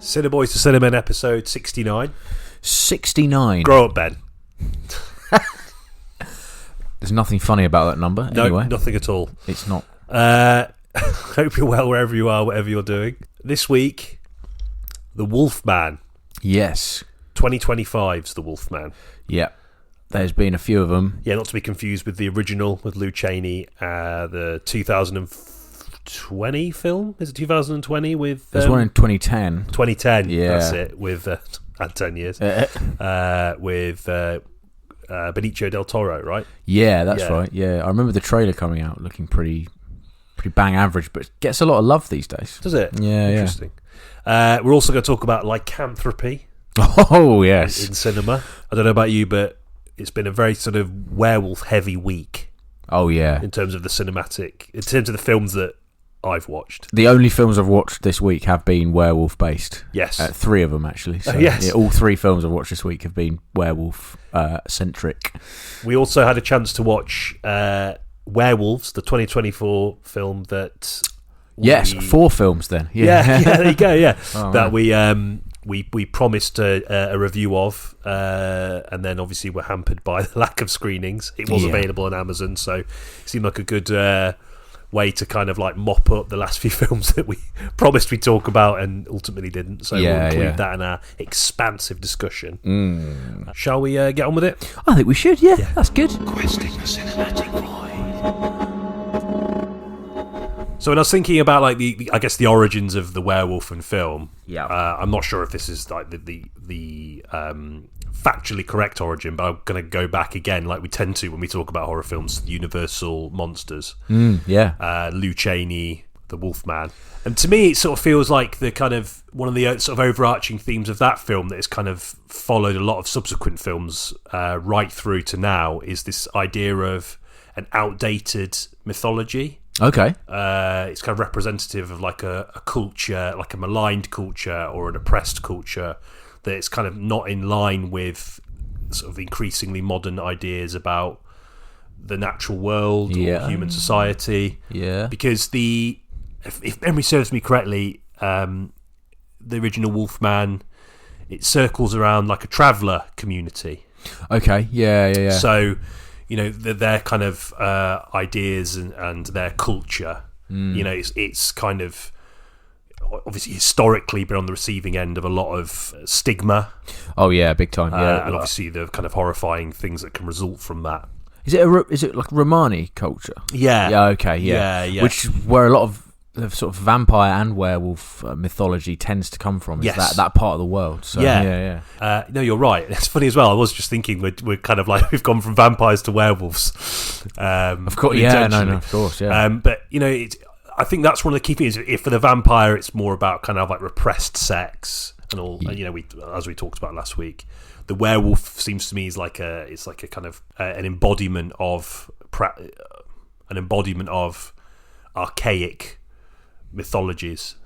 Cineboys to Cinnamon episode 69. 69. Grow up, Ben. There's nothing funny about that number, No, anyway. nothing at all. It's not. Hope you're well wherever you are, whatever you're doing. This week, The Wolfman. Yes. 2025's The Wolfman. Yeah. There's been a few of them. Yeah, not to be confused with the original with Lou Chaney, the 2020 film. Is it 2020 with... There's one in 2010. 2010, Yeah. That's it, with... and 10 years. With Benicio del Toro, right? Yeah, that's right. Yeah, I remember the trailer coming out looking pretty bang average, but it gets a lot of love these days. Does it? Yeah, Interesting. We're also going to talk about lycanthropy. Oh, yes. In cinema. I don't know about you, but it's been a very sort of werewolf-heavy week. Oh, yeah. In terms of the films that I've watched. The only films I've watched this week have been werewolf-based. Yes. 3 of them, actually. So, yes. Yeah, all 3 films I've watched this week have been werewolf-centric. We also had a chance to watch Werewolves, the 2024 film that... Yes, 4 films then. Yeah, there you go, yeah. Oh, that we promised a review of, and then obviously we're hampered by the lack of screenings. It was available on Amazon, so it seemed like a good way to kind of like mop up the last few films that we promised we'd talk about and ultimately didn't. So we'll include that in our expansive discussion. Shall we get on with it? I think we should, yeah. That's good. Questing the cinematic void. So when I was thinking about like I guess the origins of the werewolf and film, I'm not sure if this is like the factually correct origin, but I'm going to go back again, like we tend to when we talk about horror films, Universal monsters. Lou Chaney, the Wolfman, and to me it sort of feels like the kind of one of the sort of overarching themes of that film that has kind of followed a lot of subsequent films right through to now is this idea of an outdated mythology. Okay. It's kind of representative of like a culture, like a maligned culture or an oppressed culture that it's kind of not in line with sort of increasingly modern ideas about the natural world or human society. Yeah. Because if memory serves me correctly, the original Wolfman, it circles around like a traveller community. Okay. Yeah. So, you know, their kind of ideas and their culture, you know, it's kind of obviously historically been on the receiving end of a lot of stigma. Oh yeah, big time. Yeah, and obviously the kind of horrifying things that can result from that. Is it like Romani culture? Yeah. Yeah. Okay. Yeah. Which where a lot of the sort of vampire and werewolf mythology tends to come from. Is that part of the world? So, yeah. No, you're right. It's funny as well. I was just thinking we're kind of like we've gone from vampires to werewolves. Of course, of course, yeah. But you know, I think that's one of the key things. If for the vampire, it's more about kind of like repressed sex and all. And, you know, as we talked about last week, the werewolf seems to me is like a kind of an embodiment of archaic mythologies.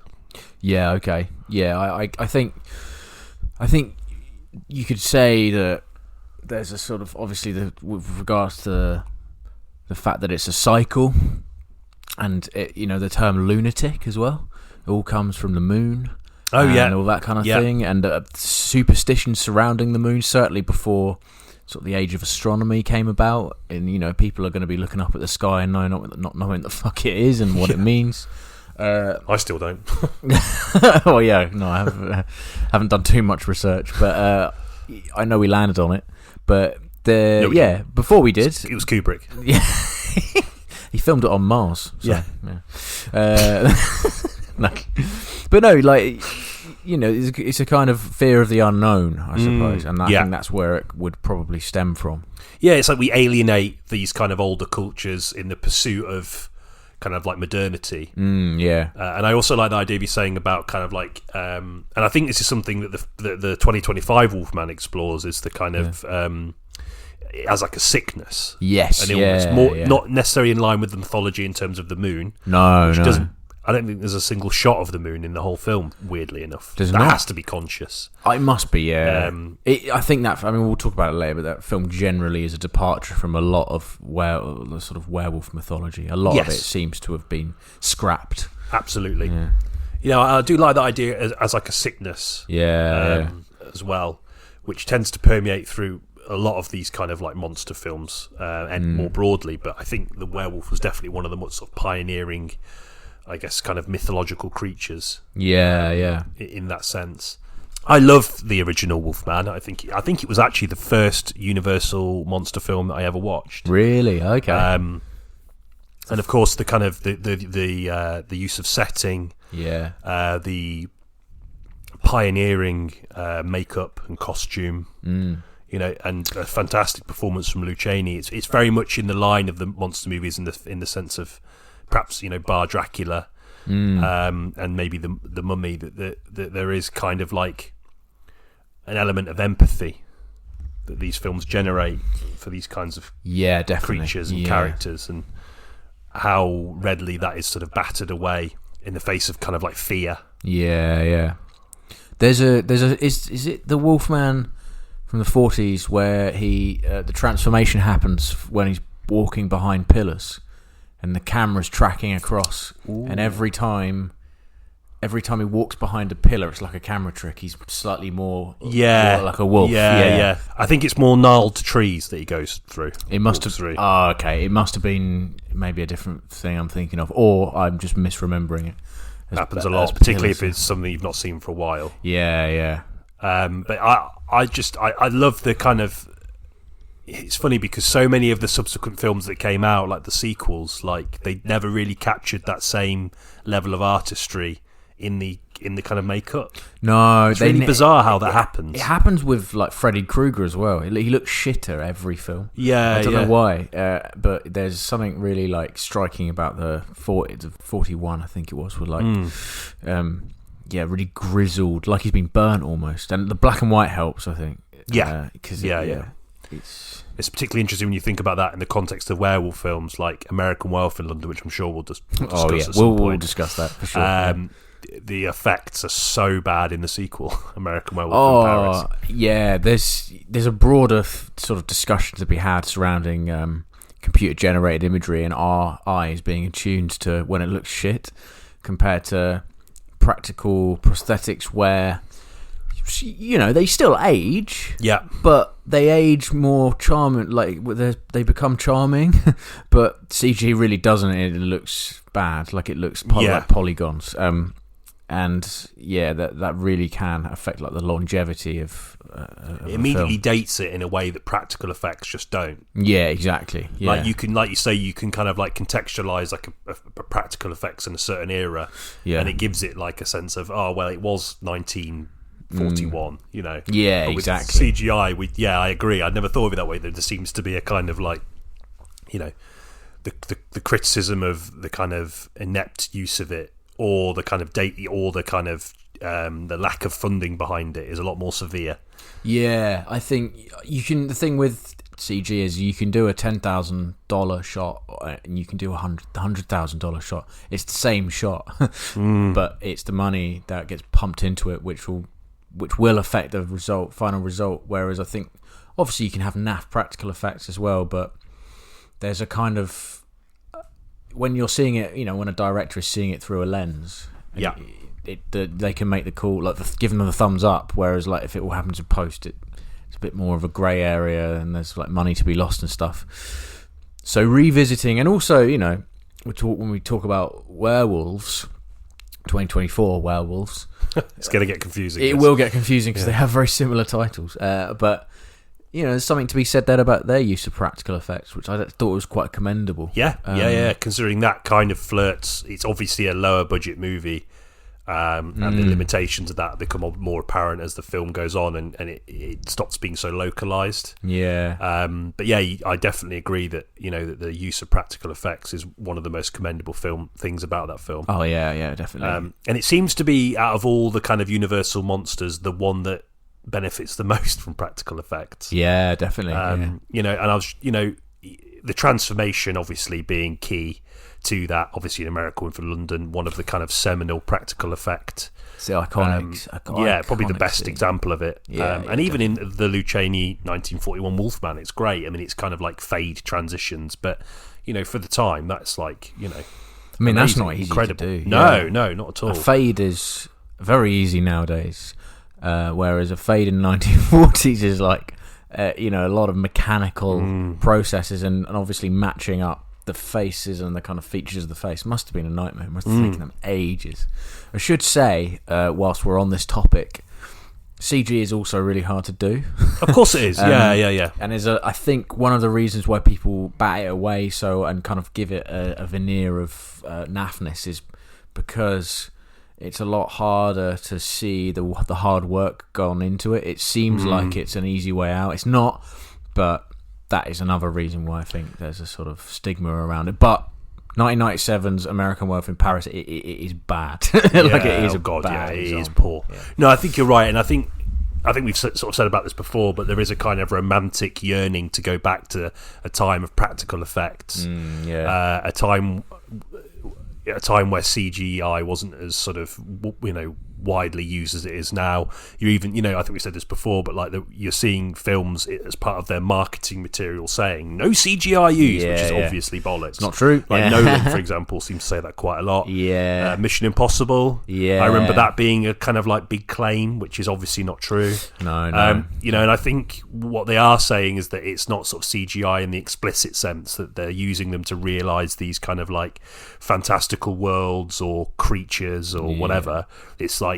Yeah. Okay. Yeah. I think you could say that there's a sort of obviously with regards to the fact that it's a cycle, and the term lunatic as well. It all comes from the moon. And all that kind of thing, and superstitions surrounding the moon. Certainly before sort of the age of astronomy came about, and people are going to be looking up at the sky and not knowing the fuck it is and what it means. I still don't. Oh yeah, no, I haven't done too much research, but I know we landed on it. But before we did, it was Kubrick. Yeah, he filmed it on Mars. So, no, but no, like it's a kind of fear of the unknown, I suppose, and I think that's where it would probably stem from. Yeah, it's like we alienate these kind of older cultures in the pursuit of kind of like modernity. And I also like the idea of you saying about kind of like, and I think this is something that the 2025 Wolfman explores, is the kind of as like a sickness, an illness, not necessarily in line with the mythology in terms of the moon. I don't think there's a single shot of the moon in the whole film, weirdly enough. That has to be conscious. It must be, yeah. I think that, we'll talk about it later, but that film generally is a departure from a lot of the sort of werewolf mythology. A lot of it seems to have been scrapped. Absolutely. I do like that idea as like a sickness, as well, which tends to permeate through a lot of these kind of like monster films and more broadly. But I think the werewolf was definitely one of the most sort of pioneering, I guess, kind of mythological creatures. In that sense. I love the original Wolfman. I think it was actually the first Universal monster film that I ever watched. Really? Okay. And of course, the kind of the use of setting, the pioneering makeup and costume, and a fantastic performance from Lou Chaney. It's very much in the line of the monster movies in the sense of perhaps bar Dracula, and maybe the Mummy. That there is kind of like an element of empathy that these films generate for these kinds of creatures and characters, and how readily that is sort of battered away in the face of kind of like fear. There's is it the Wolfman from the 40s where he the transformation happens when he's walking behind pillars and the camera's tracking across. Ooh. And every time he walks behind a pillar, it's like a camera trick. He's slightly more like a wolf. Yeah. I think it's more gnarled trees that he goes through. It must have. Oh, okay. It must have been maybe a different thing I'm thinking of, or I'm just misremembering it. It happens a lot, particularly if it's something you've not seen for a while. Yeah. But I love the kind of. It's funny because so many of the subsequent films that came out, like the sequels, like they never really captured that same level of artistry in the kind of makeup. No, it's really bizarre how that happens. It happens with like Freddy Krueger as well. He looks shitter every film. I don't know why, but there's something really like striking about the 41, I think it was, with like really grizzled, like he's been burnt almost, and the black and white helps, I think. It's particularly interesting when you think about that in the context of werewolf films like American Werewolf in London, which I'm sure we'll discuss at some point. We'll discuss that for sure. The effects are so bad in the sequel, American Werewolf in Paris. Yeah, there's a broader sort of discussion to be had surrounding computer-generated imagery and our eyes being attuned to when it looks shit compared to practical prosthetics where, they still age, but they age more charming. Like they become charming, but CG really doesn't. It looks bad. Like it looks like polygons. That really can affect like the longevity of. It immediately dates it in a way that practical effects just don't. Yeah, exactly. Yeah. Like you can kind of like contextualize like a practical effects in a certain era, and it gives it like a sense of it was 1941, Yeah, but with exactly. CGI, I agree. I'd never thought of it that way. There seems to be a kind of like, the criticism of the kind of inept use of it, or the kind of the lack of funding behind it is a lot more severe. Yeah, I think you can. The thing with CG is you can do a $10,000 shot and you can do a $100,000 shot. It's the same shot, but it's the money that gets pumped into it, which will affect the final result. Whereas I think obviously you can have naff practical effects as well, but there's a kind of when you're seeing it, when a director is seeing it through a lens, they can make the call, like giving them the thumbs up. Whereas like if it all happens in post, it's a bit more of a grey area, and there's like money to be lost and stuff. So revisiting, and also when we talk about werewolves, 2024 werewolves. It's going to get confusing. It will get confusing because they have very similar titles. But there's something to be said there about their use of practical effects, which I thought was quite commendable. Yeah. Considering that kind of flirts, it's obviously a lower budget movie, and the limitations of that become more apparent as the film goes on, and it stops being so localized. Yeah. But I definitely agree that that the use of practical effects is one of the most commendable things about that film. Oh yeah, definitely. And it seems to be, out of all the kind of Universal monsters, the one that benefits the most from practical effects. Yeah, definitely. And I was the transformation obviously being key to that. Obviously in America and for London, one of the kind of seminal practical effect. It's the iconic. Probably the best example of it. And even in the Lou Chaney 1941 Wolfman, it's great. I mean, it's kind of like fade transitions, but for the time, that's like I mean, amazing, that's not easy incredible. to do. No, not at all. A fade is very easy nowadays, whereas a fade in the 1940s is like, a lot of mechanical processes and obviously matching up the faces and the kind of features of the face must have been a nightmare. It must have taken them ages. I should say, whilst we're on this topic, CG is also really hard to do. Of course it is. Yeah. And I think one of the reasons why people bat it away and kind of give it a veneer of naffness is because it's a lot harder to see the hard work gone into it. It seems like it's an easy way out. It's not, but that is another reason why I think there's a sort of stigma around it. But 1997's American Werewolf in Paris, it is bad. It is bad. It is poor. Yeah. No, I think you're right, and I think we've sort of said about this before, but there is a kind of romantic yearning to go back to a time of practical effects, a time where CGI wasn't as sort of widely used as it is now. You even, I think we said this before, but like you're seeing films as part of their marketing material saying no CGI used, which is obviously bollocks. It's not true. Like Nolan, for example, seems to say that quite a lot. Yeah. Mission Impossible. Yeah. I remember that being a kind of like big claim, which is obviously not true. No. And I think what they are saying is that it's not sort of CGI in the explicit sense, that they're using them to realise these kind of like fantastical worlds or creatures or whatever. It's like,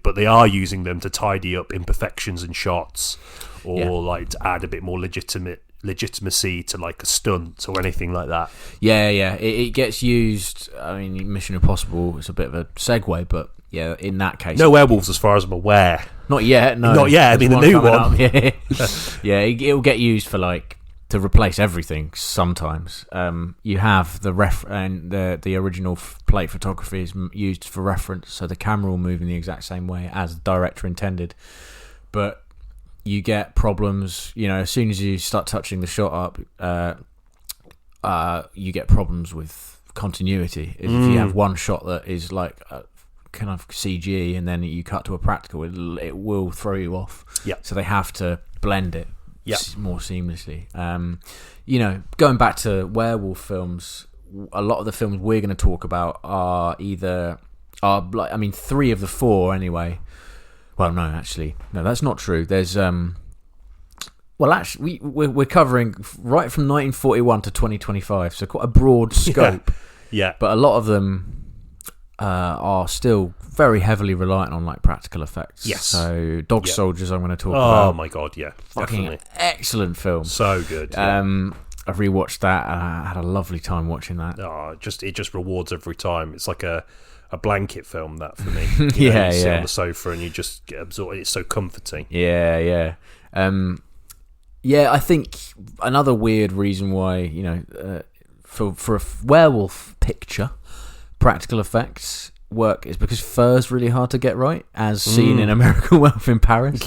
but they are using them to tidy up imperfections in shots, or like to add a bit more legitimacy to like a stunt or anything like that. It gets used. I mean, Mission Impossible is a bit of a segue, but in that case, no werewolves as far as I'm aware. Not yet. No, not yet. I mean, the new one. It'll get used for like to replace everything. Sometimes you have the original plate photography is used for reference, so the camera will move in the exact same way as the director intended, but you get problems as soon as you start touching the shot up. You get problems with continuity. If you have one shot that is like kind of CG and then you cut to a practical, it will throw you off. So they have to blend it more seamlessly. Going back to werewolf films, a lot of the films we're going to talk about are three of the four anyway. Well, no, that's not true. There's we're covering right from 1941 to 2025, so quite a broad scope. But a lot of them are still very heavily reliant on like practical effects. So Dog Soldiers, I'm going to talk about. Oh my god, fucking definitely. Excellent film. So good. I've rewatched that and I had a lovely time watching that. It just rewards every time. It's like a blanket film, that, for me. You sit on the sofa and you just get absorbed. It's so comforting. I think another weird reason why for a werewolf picture, practical effects work is because fur's really hard to get right, as seen in American Werewolf in Paris.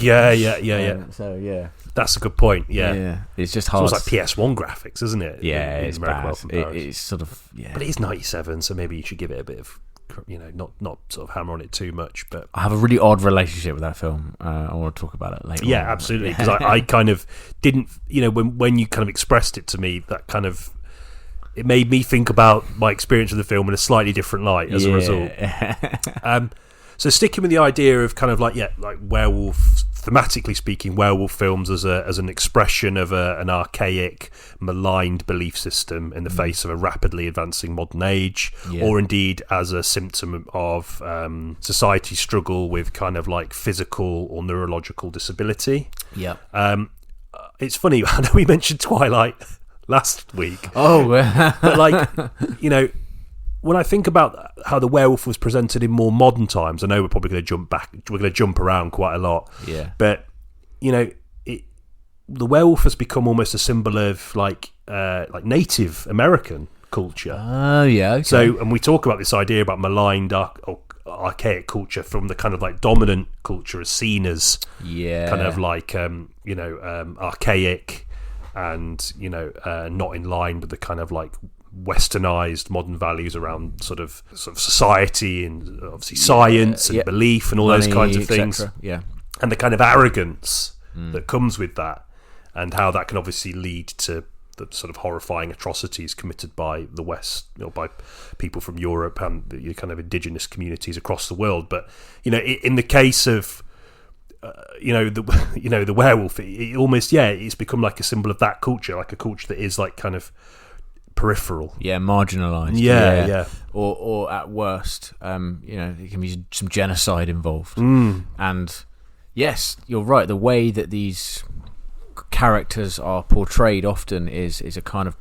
That's a good point. It's just hard. It's like PS1 graphics, isn't it? It's bad. It's sort of but it is 97, so maybe you should give it a bit of not sort of hammer on it too much. But I have a really odd relationship with that film. I want to talk about it later. Absolutely, because I kind of didn't, when you kind of expressed it to me, that kind of, it made me think about my experience of the film in a slightly different light as a result. So sticking with the idea of kind of like werewolf, thematically speaking, werewolf films as an expression of an archaic, maligned belief system in the face of a rapidly advancing modern age, or indeed as a symptom of society's struggle with kind of like physical or neurological disability. It's funny, I know we mentioned Twilight last week. But like, when I think about how the werewolf was presented in more modern times, I know we're probably going to jump back. We're going to jump around quite a lot. But the werewolf has become almost a symbol of like Native American culture. So, and we talk about this idea about maligned archaic culture from the kind of like dominant culture as seen as kind of like archaic and not in line with the kind of like westernized modern values around sort of society and obviously science and belief and all those kinds of things, and the kind of arrogance that comes with that, and how that can obviously lead to the sort of horrifying atrocities committed by the West, by people from Europe and the kind of indigenous communities across the world. But in the case of the werewolf, it almost it's become like a symbol of that culture, like a culture that is like kind of peripheral, marginalized, or at worst, there can be some genocide involved. And yes, you're right. The way that these characters are portrayed often is a kind of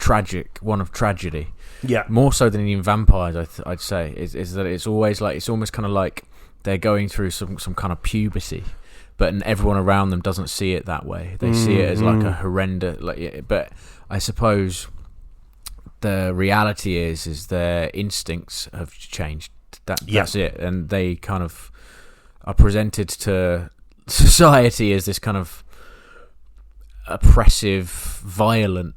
one of tragedy. Yeah, more so than in vampires, I'd say is that it's almost kind of like they're going through some kind of puberty, but everyone around them doesn't see it that way. They see it as like a horrendous. But I suppose the reality is their instincts have changed. That's it, and they kind of are presented to society as this kind of oppressive, violent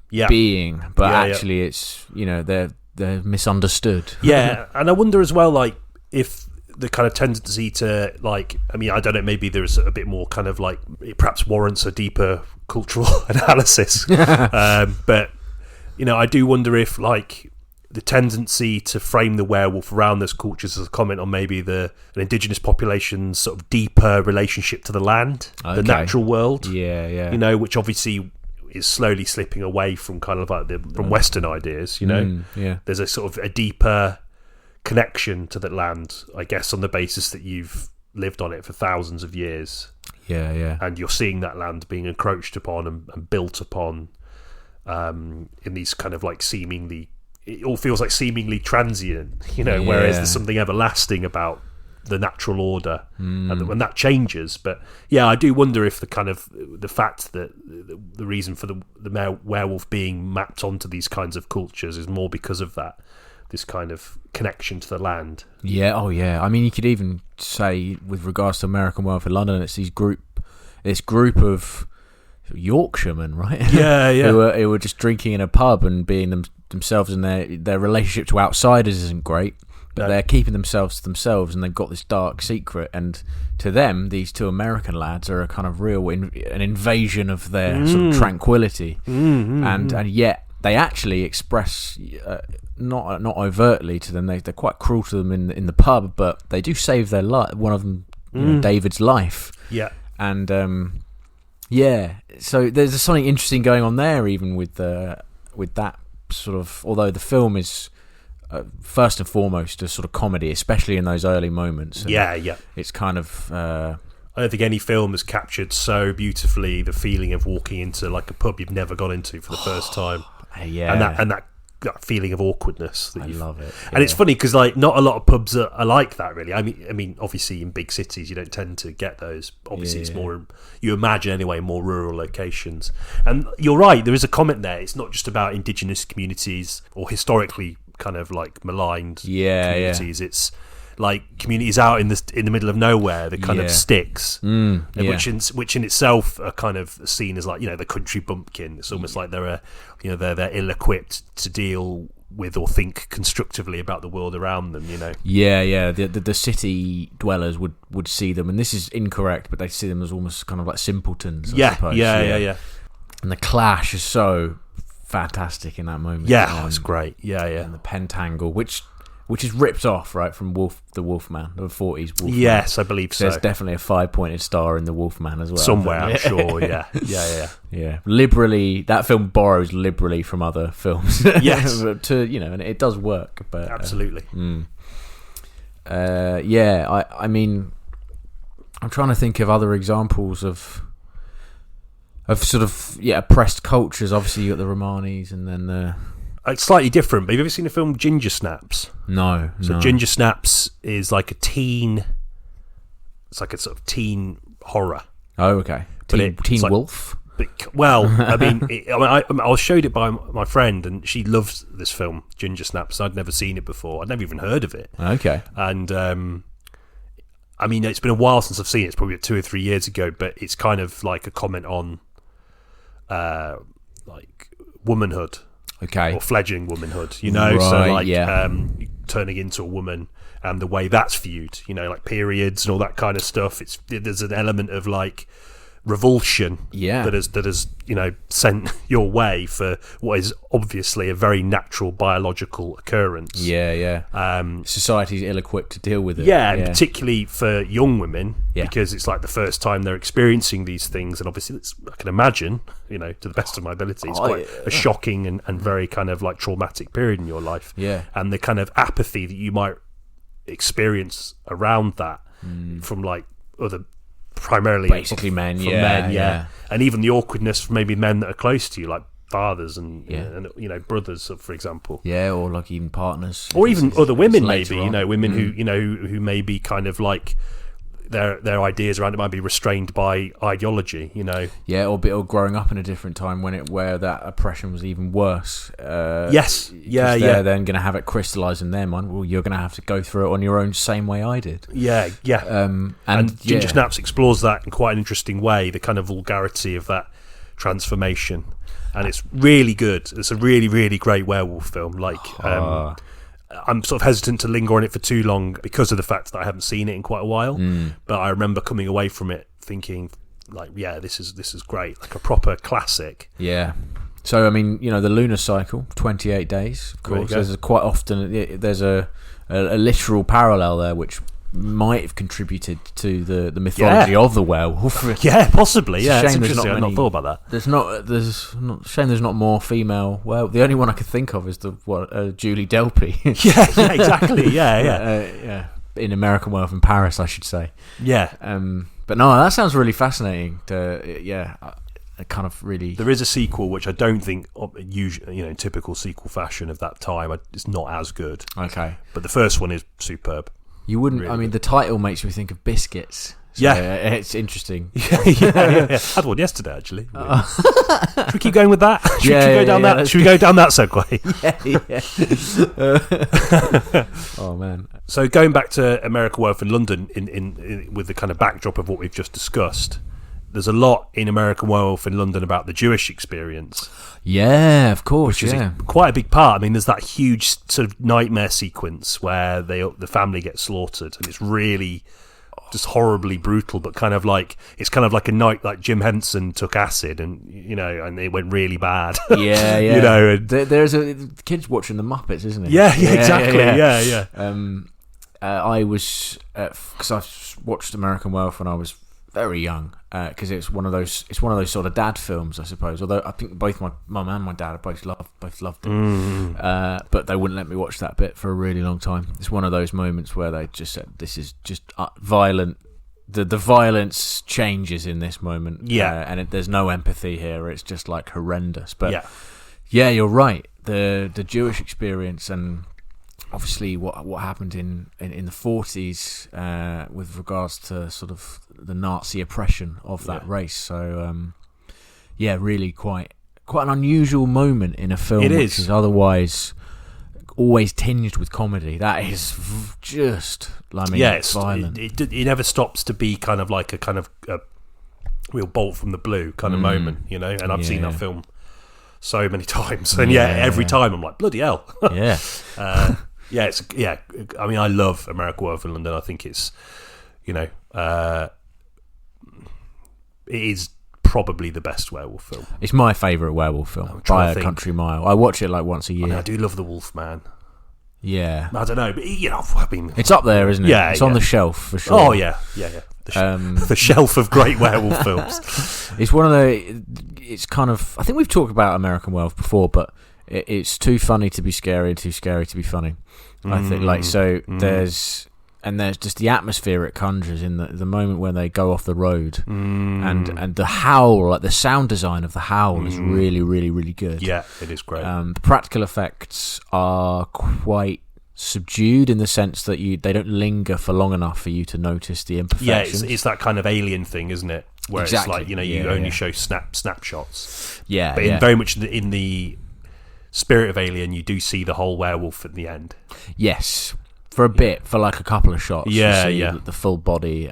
being, but actually it's they're misunderstood. And I wonder as well, like, if the kind of tendency to, like, I don't know, maybe there's a bit more kind of like, it perhaps warrants a deeper cultural analysis, but I do wonder if, like, the tendency to frame the werewolf around those cultures as a comment on maybe an indigenous population's sort of deeper relationship to the land, the natural world. Which obviously is slowly slipping away from kind of like from Western ideas. There's a sort of a deeper connection to the land, I guess, on the basis that you've lived on it for thousands of years. And you're seeing that land being encroached upon and built upon in these kind of like it all feels like seemingly transient, whereas there's something everlasting about the natural order, and when that changes. But I do wonder if the fact that the reason for the werewolf being mapped onto these kinds of cultures is more because of this kind of connection to the land. You could even say, with regards to American Werewolf in London, it's this group of Yorkshiremen, right? who were just drinking in a pub and being themselves, and their relationship to outsiders isn't great, but they're keeping themselves to themselves, and they've got this dark secret, and to them these two American lads are a kind of real an invasion of their sort of tranquility, and yet they actually express not overtly to them, they're quite cruel to them in the pub, but they do save their life, one of them David's life, and so there's something interesting going on there, even with that sort of, although the film is first and foremost a sort of comedy, especially in those early moments. It's kind of I don't think any film has captured so beautifully the feeling of walking into like a pub you've never gone into for the first time, and that feeling of awkwardness. I love it, and it's funny because like not a lot of pubs are like that, really. I mean, obviously in big cities you don't tend to get those. Obviously, it's more, you imagine anyway, more rural locations. And you're right, there is a comment there. It's not just about indigenous communities or historically kind of like maligned communities. It's like communities out in the middle of nowhere, the kind of sticks, which in itself are kind of seen as like the country bumpkin. It's almost like they're ill-equipped to deal with or think constructively about the world around them. The city dwellers would see them, and this is incorrect, but they see them as almost kind of like simpletons. I suppose. And the clash is so fantastic in that moment. It's great. And the pentangle, which is ripped off, right, from the Wolfman, the 40s Wolfman. Yes, I believe so. There's definitely a 5-pointed star in the Wolfman as well. Somewhere, I'm sure, yeah. Liberally, that film borrows liberally from other films. Yes. And it does work. But absolutely. I mean, I'm trying to think of other examples of sort of, oppressed cultures. Obviously, you got the Romanis, and then it's slightly different, but have you ever seen the film Ginger Snaps? No. Ginger Snaps is like it's like a sort of teen horror. Oh, okay. Teen like, wolf? I was showed it by my friend, and she loves this film, Ginger Snaps. I'd never seen it before. I'd never even heard of it. Okay. And, it's been a while since I've seen it. It's probably 2 or 3 years ago, but it's kind of like a comment on, like, womanhood. Okay. Or fledgling womanhood, Right, so like turning into a woman and the way that's viewed, like periods and all that kind of stuff. There's an element of like revulsion Yeah. that has sent your way for what is obviously a very natural biological occurrence. Society's ill-equipped to deal with it. And particularly for young women, because it's like the first time they're experiencing these things, and obviously I can imagine, to the best of my ability, it's quite a shocking and very kind of like traumatic period in your life. And the kind of apathy that you might experience around that from like other, primarily basically men, and even the awkwardness for maybe men that are close to you, like fathers and brothers, for example, or like even partners, or even other women, maybe women Mm. who may be kind of like their ideas around it might be restrained by ideology, or growing up in a different time where that oppression was even worse. They're then going to have it crystallized in their mind. Well, you're going to have to go through it on your own, same way I did. And Ginger Snaps explores that in quite an interesting way, the kind of vulgarity of that transformation, and it's really good. It's a really, really great werewolf film. I'm sort of hesitant to linger on it for too long because of the fact that I haven't seen it in quite a while. But I remember coming away from it thinking, like, this is great, like a proper classic. Yeah. So I mean, the lunar cycle, 28 days. Of course, there's quite often there's a literal parallel there, which might have contributed to the mythology of the werewolf. Possibly. Yeah, Shame it's there's interesting. I've not thought about that. Shame there's not more female. Well, the only one I could think of is Julie Delpy. Exactly. In American Werewolf in Paris, I should say. But no, that sounds really fascinating. Kind of really. There is a sequel which I don't think, usually, in typical sequel fashion of that time, it's not as good. Okay, but the first one is superb. You wouldn't. Really, I mean, the title makes me think of biscuits. So it's interesting. I had one yesterday, actually. Should we keep going with that? Should we go down that? Should we go down that segue? Oh man! So going back to American Werewolf in London, in with the kind of backdrop of what we've just discussed, there's a lot in American Werewolf in London about the Jewish experience. Yeah, of course. Which is quite a big part. I mean, there's that huge sort of nightmare sequence where the family gets slaughtered, and it's really just horribly brutal. But it's kind of like a night like Jim Henson took acid, and and it went really bad. And there's a kids watching the Muppets, isn't it? Exactly. I was because I watched American Werewolf when I was very young, because it's one of those sort of dad films, I suppose. Although I think both my mum and my dad both loved it, but they wouldn't let me watch that bit for a really long time. It's one of those moments where they just said, "This is just violent." The violence changes in this moment, and there's no empathy here. It's just like horrendous. But you're right. The Jewish experience, and obviously what happened in the 40s with regards to sort of the Nazi oppression of that race. So really quite an unusual moment in a film which is otherwise always tinged with comedy. That is just, violent. It never stops to be kind of like a real bolt from the blue kind of moment, and I've seen that film so many times, and every time I'm like, bloody hell. I mean, I love American Werewolf in London. I think it's, it is probably the best werewolf film. It's my favourite werewolf film by a country mile. I watch it like once a year. I do love The Wolfman. Yeah, I don't know, but I mean, it's up there, isn't it? Yeah, it's on the shelf for sure. Oh yeah. The shelf of great werewolf films. It's one of the. It's kind of. I think we've talked about American Werewolf before, but it's too funny to be scary and too scary to be funny. I think there's just the atmosphere it conjures in the moment when they go off the road, and the howl, like the sound design of the howl is really, really, really good. Yeah, it is great. The practical effects are quite subdued in the sense that they don't linger for long enough for you to notice the imperfections. Yeah, it's that kind of Alien thing, isn't it? Where it's like you only show snapshots. Yeah, but very much in the spirit of Alien, you do see the whole werewolf at the end. Yes, for a bit, for like a couple of shots. The full body.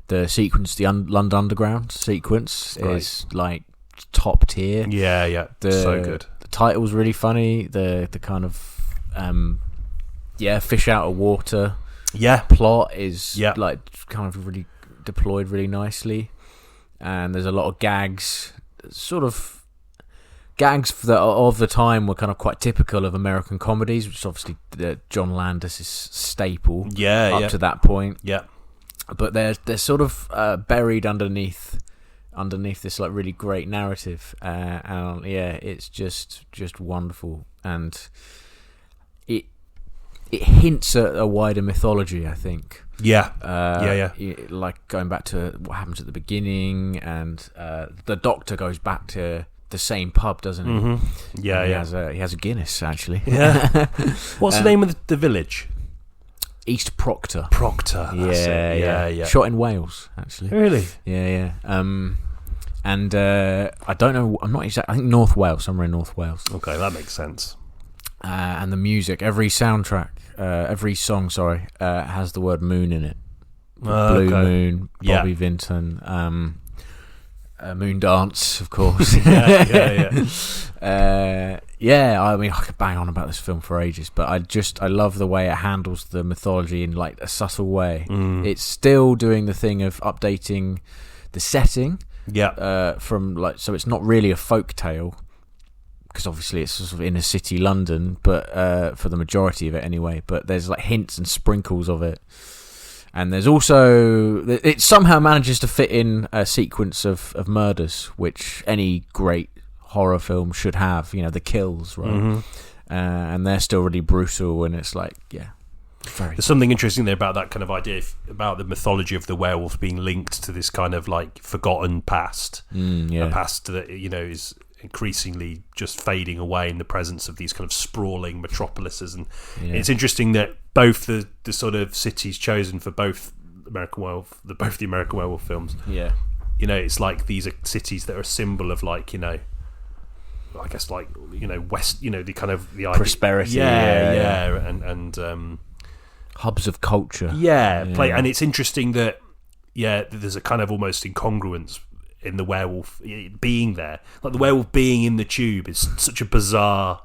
The sequence, the London Underground sequence, is like top tier. Yeah, so good. The title's really funny. The kind of fish out of water. Yeah, plot is like kind of really deployed really nicely. and there's a lot of gags, gags that of the time were kind of quite typical of American comedies, which is obviously John Landis' staple up to that point. Yeah. But they're sort of buried underneath this like really great narrative, and it's just wonderful, and it hints at a wider mythology, I think. Like going back to what happens at the beginning, and the Doctor goes back to the same pub, doesn't he? Mm-hmm. He has a Guinness, actually. Yeah. What's the name of the village? East Proctor. Yeah. Shot in Wales, actually. Really? Yeah. And I don't know. I'm not exact. I think North Wales, somewhere in North Wales. Okay, that makes sense. And the music, every song, has the word moon in it. Blue Moon, Bobby Vinton, Moon Dance, of course. I mean, I could bang on about this film for ages, but I love the way it handles the mythology in like a subtle way. It's still doing the thing of updating the setting, from like, so it's not really a folk tale, because obviously it's sort of inner city London, but for the majority of it anyway. But there's like hints and sprinkles of it. And there's also, it somehow manages to fit in a sequence of murders, which any great horror film should have, the kills, right? Mm-hmm. And they're still really brutal, and it's like, there's something interesting there about that kind of idea, about the mythology of the werewolf being linked to this kind of like forgotten past, a past that, is increasingly just fading away in the presence of these kind of sprawling metropolises. And it's interesting that both the sort of cities chosen for both the American Werewolf films, it's like these are cities that are a symbol of like, I guess like, West, the kind of the idea, prosperity, and hubs of culture, and it's interesting that there's a kind of almost incongruence in the werewolf being there. Like the werewolf being in the tube is such a bizarre,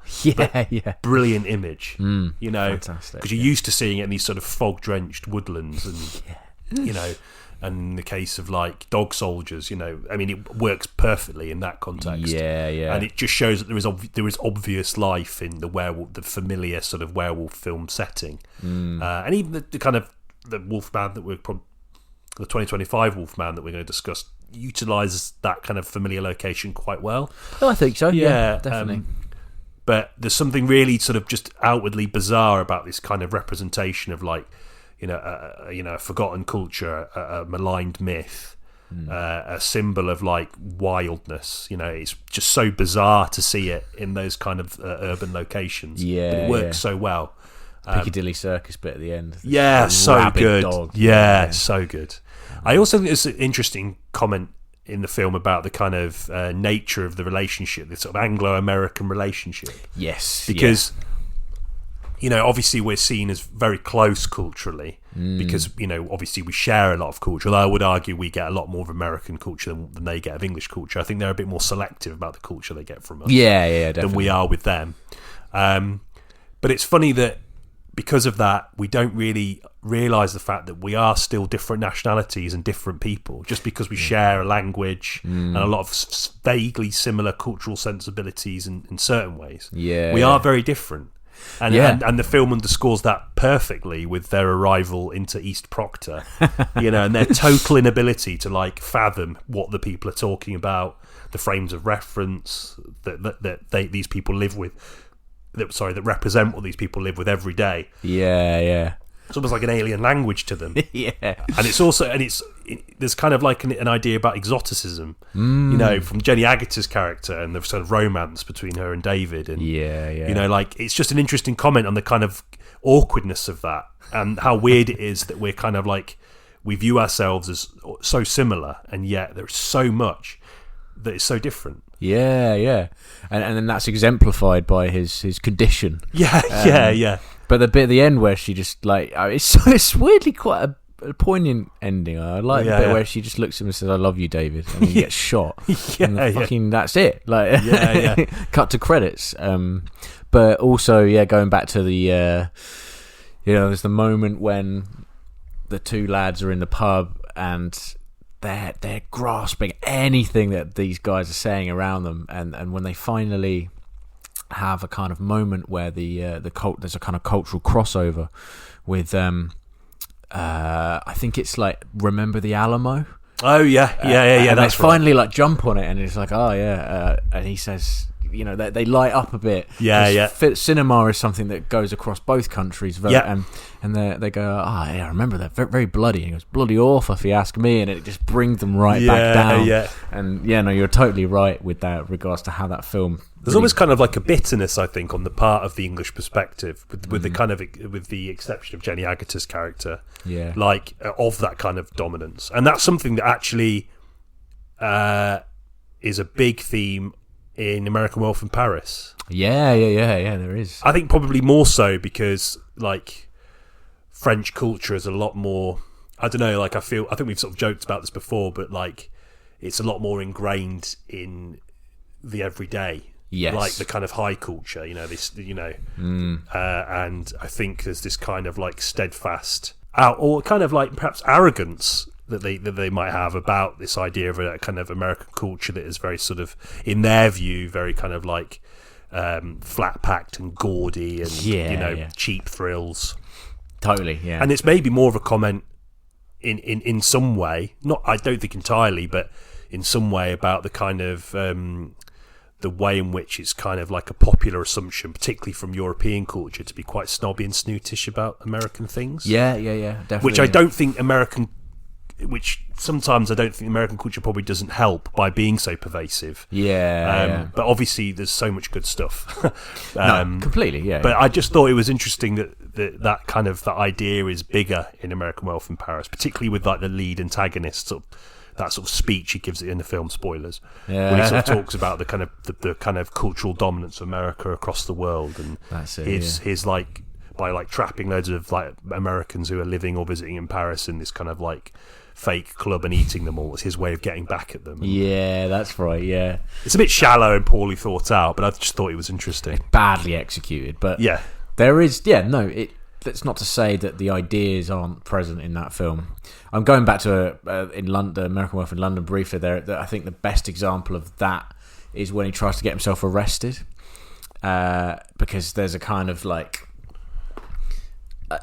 brilliant image. Fantastic. Because you're used to seeing it in these sort of fog-drenched woodlands, and and in the case of like Dog Soldiers, I mean, it works perfectly in that context. And it just shows that there is obvious life in the werewolf, the familiar sort of werewolf film setting, and even the kind of the Wolfman that we're probably. The 2025 Wolfman that we're going to discuss utilises that kind of familiar location quite well. Oh, I think so. Yeah, definitely. But there's something really sort of just outwardly bizarre about this kind of representation of like, a forgotten culture, a maligned myth, a symbol of like wildness. It's just so bizarre to see it in those kind of urban locations. But it works so well. Piccadilly Circus bit at the end. So good. Dog. So good. I also think there's an interesting comment in the film about the kind of nature of the relationship, this sort of Anglo-American relationship. Yes. Because, obviously we're seen as very close culturally because, obviously we share a lot of culture. Although I would argue we get a lot more of American culture than they get of English culture. I think they're a bit more selective about the culture they get from us definitely. than we are with them. But it's funny that because of that, we don't really realise the fact that we are still different nationalities and different people, just because we share a language and a lot of vaguely similar cultural sensibilities in certain ways. We are very different. And the film underscores that perfectly with their arrival into East Proctor, and their total inability to like fathom what the people are talking about, the frames of reference that these people live with. That represent what these people live with every day. It's almost like an alien language to them. And it's also, there's kind of like an idea about exoticism, from Jenny Agutter's character and the sort of romance between her and David. And like it's just an interesting comment on the kind of awkwardness of that and how weird it is that we're kind of like we view ourselves as so similar, and yet there's so much that is so different. And then that's exemplified by his condition. But the bit at the end where she just like it's weirdly quite a poignant ending. I like the bit where she just looks at him and says, "I love you, David," and he gets shot. Fucking that's it. Like cut to credits. But also going back to the there's the moment when the two lads are in the pub and they're grasping anything that these guys are saying around them, and when they finally have a kind of moment where there's a kind of cultural crossover with I think it's like Remember the Alamo. Oh yeah. And That's they finally like jump on it, and it's like, oh yeah, and he says, you know, they light up a bit. Cinema is something that goes across both countries. And they go, yeah, I remember that, very, very bloody. And he goes, bloody awful if you ask me, and it just brings them right back down. And no, you're totally right with that regards to how that film. There's almost kind of like a bitterness, I think, on the part of the English perspective, with the kind of, with the exception of Jenny Agutter's character, like of that kind of dominance, and that's something that actually is a big theme in American Werewolf in Paris. Yeah, there is. I think probably more so because like French culture is a lot more. I don't know. Like I think we've sort of joked about this before, but like it's a lot more ingrained in the everyday. Yes. Like the kind of high culture, you know, and I think there's this kind of like steadfast or kind of like perhaps arrogance that they might have about this idea of a kind of American culture that is very sort of, in their view, very kind of like flat packed and gaudy and cheap thrills. Totally, yeah. And it's maybe more of a comment in some way, not I don't think entirely, but in some way about the kind of the way in which it's kind of like a popular assumption, particularly from European culture, to be quite snobby and snootish about American things. Yeah, definitely. Which I don't think which sometimes I don't think American culture probably doesn't help by being so pervasive. But obviously there's so much good stuff. No, completely, yeah. But I just thought it was interesting that kind of that idea is bigger in American Werewolf in Paris, particularly with like the lead antagonist that sort of speech he gives it in the film, spoilers, when he sort of talks about the kind of cultural dominance of America across the world, and that's it, his like by like trapping loads of like Americans who are living or visiting in Paris in this kind of like fake club and eating them all. It's his way of getting back at them. Yeah, that's right. Yeah, it's a bit shallow and poorly thought out, but I just thought it was interesting. It's badly executed, but there is That's not to say that the ideas aren't present in that film. I'm going back to in London, American Werewolf in London briefly. I think the best example of that is when he tries to get himself arrested, because there's a kind of like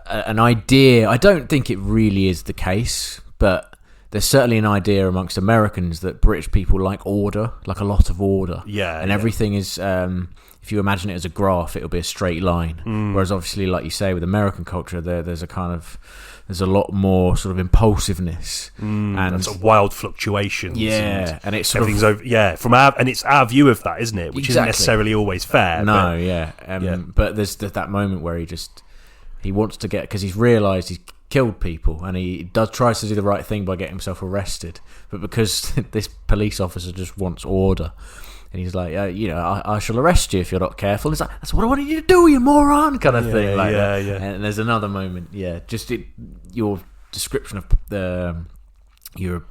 an idea. I don't think it really is the case, but there's certainly an idea amongst Americans that British people like order, like a lot of order. And everything is. If you imagine it as a graph, it'll be a straight line. Whereas obviously, like you say, with American culture, there's a lot more sort of impulsiveness and sort of wild fluctuations. And it's sort everything's of over. And it's our view of that, isn't it? Which isn't necessarily always fair. No, but there's that moment where he wants to get, because he's realised he's killed people, and he tries to do the right thing by getting himself arrested, but because this police officer just wants order. And he's like, I shall arrest you if you're not careful. And it's like, that's what I wanted you to do, you moron, kind of thing. And there's another moment, your description of Europe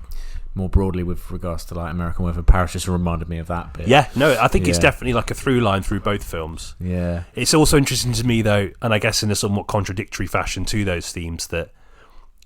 more broadly with regards to like American Werewolf in Paris just reminded me of that bit. I think it's definitely like a through line through both films. It's also interesting to me though, and I guess in a somewhat contradictory fashion to those themes, that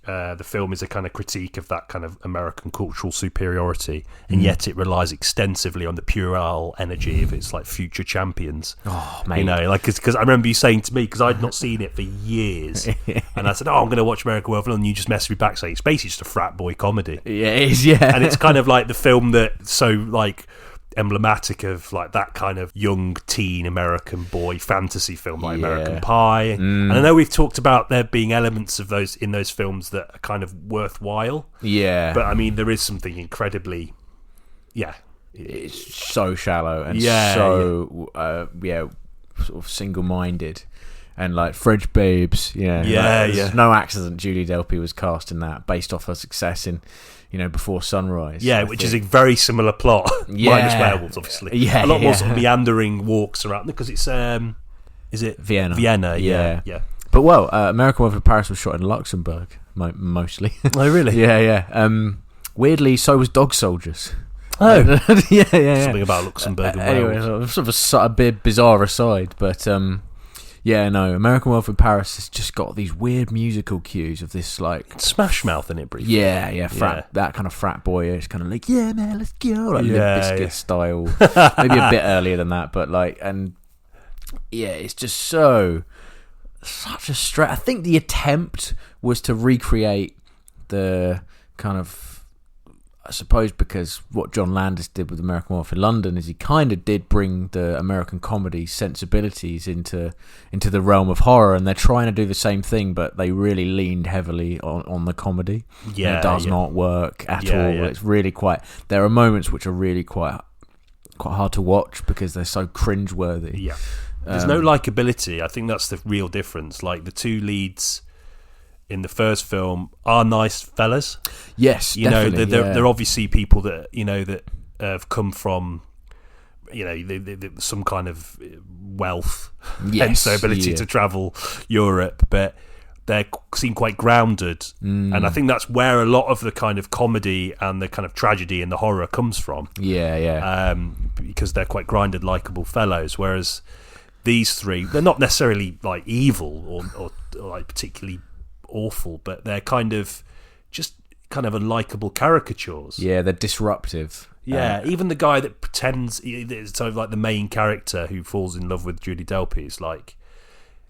the film is a kind of critique of that kind of American cultural superiority, and yet it relies extensively on the puerile energy of its like future champions. Oh, mate. You know, like because I remember you saying to me, because I'd not seen it for years, and I said, I'm going to watch American Werewolf, and you just messaged me back saying it's basically just a frat boy comedy. Yeah, it is. Yeah, and it's kind of like the film that so like emblematic of like that kind of young teen American boy fantasy film like American Pie. And I know we've talked about there being elements of those in those films that are kind of worthwhile. But I mean, there is something incredibly it's so shallow and sort of single-minded. And like Fridge Babes, there's no accident Julie Delpy was cast in that based off her success in Before Sunrise. Which is a very similar plot. Minus werewolves, obviously. A lot more sort of meandering walks around, because it's is it Vienna? Yeah. But American Werewolf in Paris was shot in Luxembourg mostly. Oh really? Weirdly, so was Dog Soldiers. Oh something about Luxembourg and anyway, sort of a bit bizarre aside, but Yeah, no, American Werewolf in Paris has just got these weird musical cues of this, like... Smash Mouth in it briefly. Yeah, that kind of frat boy. It's kind of like, yeah, man, let's go. Like Limp Bizkit style. Maybe a bit earlier than that, but like, and yeah, it's just such a stretch. I think the attempt was to recreate the kind of... I suppose because what John Landis did with American Werewolf in London is he kind of did bring the American comedy sensibilities into the realm of horror, and they're trying to do the same thing, but they really leaned heavily on the comedy. Yeah, and it does not work at all. Yeah. It's really there are moments which are really quite hard to watch because they're so cringeworthy. Yeah, there's no likability. I think that's the real difference. Like the two leads in the first film are nice fellas. Yes, definitely, they're obviously people that that have come from some kind of wealth, hence their ability to travel Europe, but they seem quite grounded, and I think that's where a lot of the kind of comedy and the kind of tragedy and the horror comes from. Because they're quite grounded, likable fellows, whereas these three, they're not necessarily like evil or like particularly awful, but they're kind of unlikable caricatures. Yeah, they're disruptive. Yeah, even the guy that pretends is sort of like the main character who falls in love with Julie Delpy is like,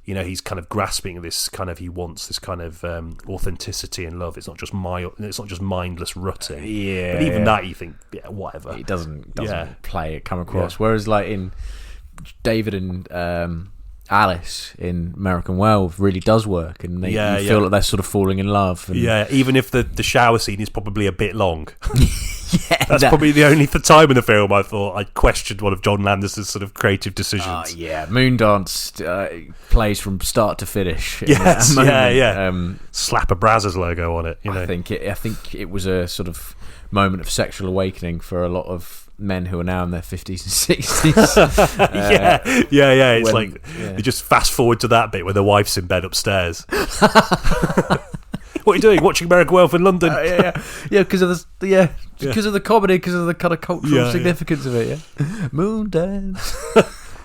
he's kind of grasping this kind of, he wants this kind of authenticity and love. It's not just mindless rutting. Yeah, but even that you think, whatever. It doesn't come across. Yeah. Whereas like in David and Alice in American Werewolf really does work, and you feel like they're sort of falling in love. And even if the shower scene is probably a bit long. That's probably the only time in the film I thought I questioned one of John Landis's sort of creative decisions. Moondance plays from start to finish. Yes, slap a Brazzers logo on it. I think it was a sort of moment of sexual awakening for a lot of men who are now in their 50s and 60s. It's like they just fast forward to that bit where the wife's in bed upstairs. What are you doing? Watching American Werewolf in London? Because of the comedy, because of the kind of cultural significance of it. Yeah, Moondance.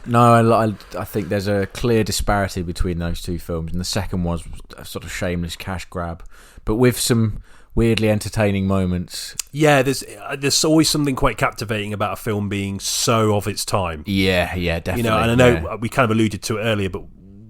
No, I think there's a clear disparity between those two films, and the second was a sort of shameless cash grab, but with some weirdly entertaining moments. Yeah, there's always something quite captivating about a film being so of its time. Yeah, definitely. And I know we kind of alluded to it earlier, but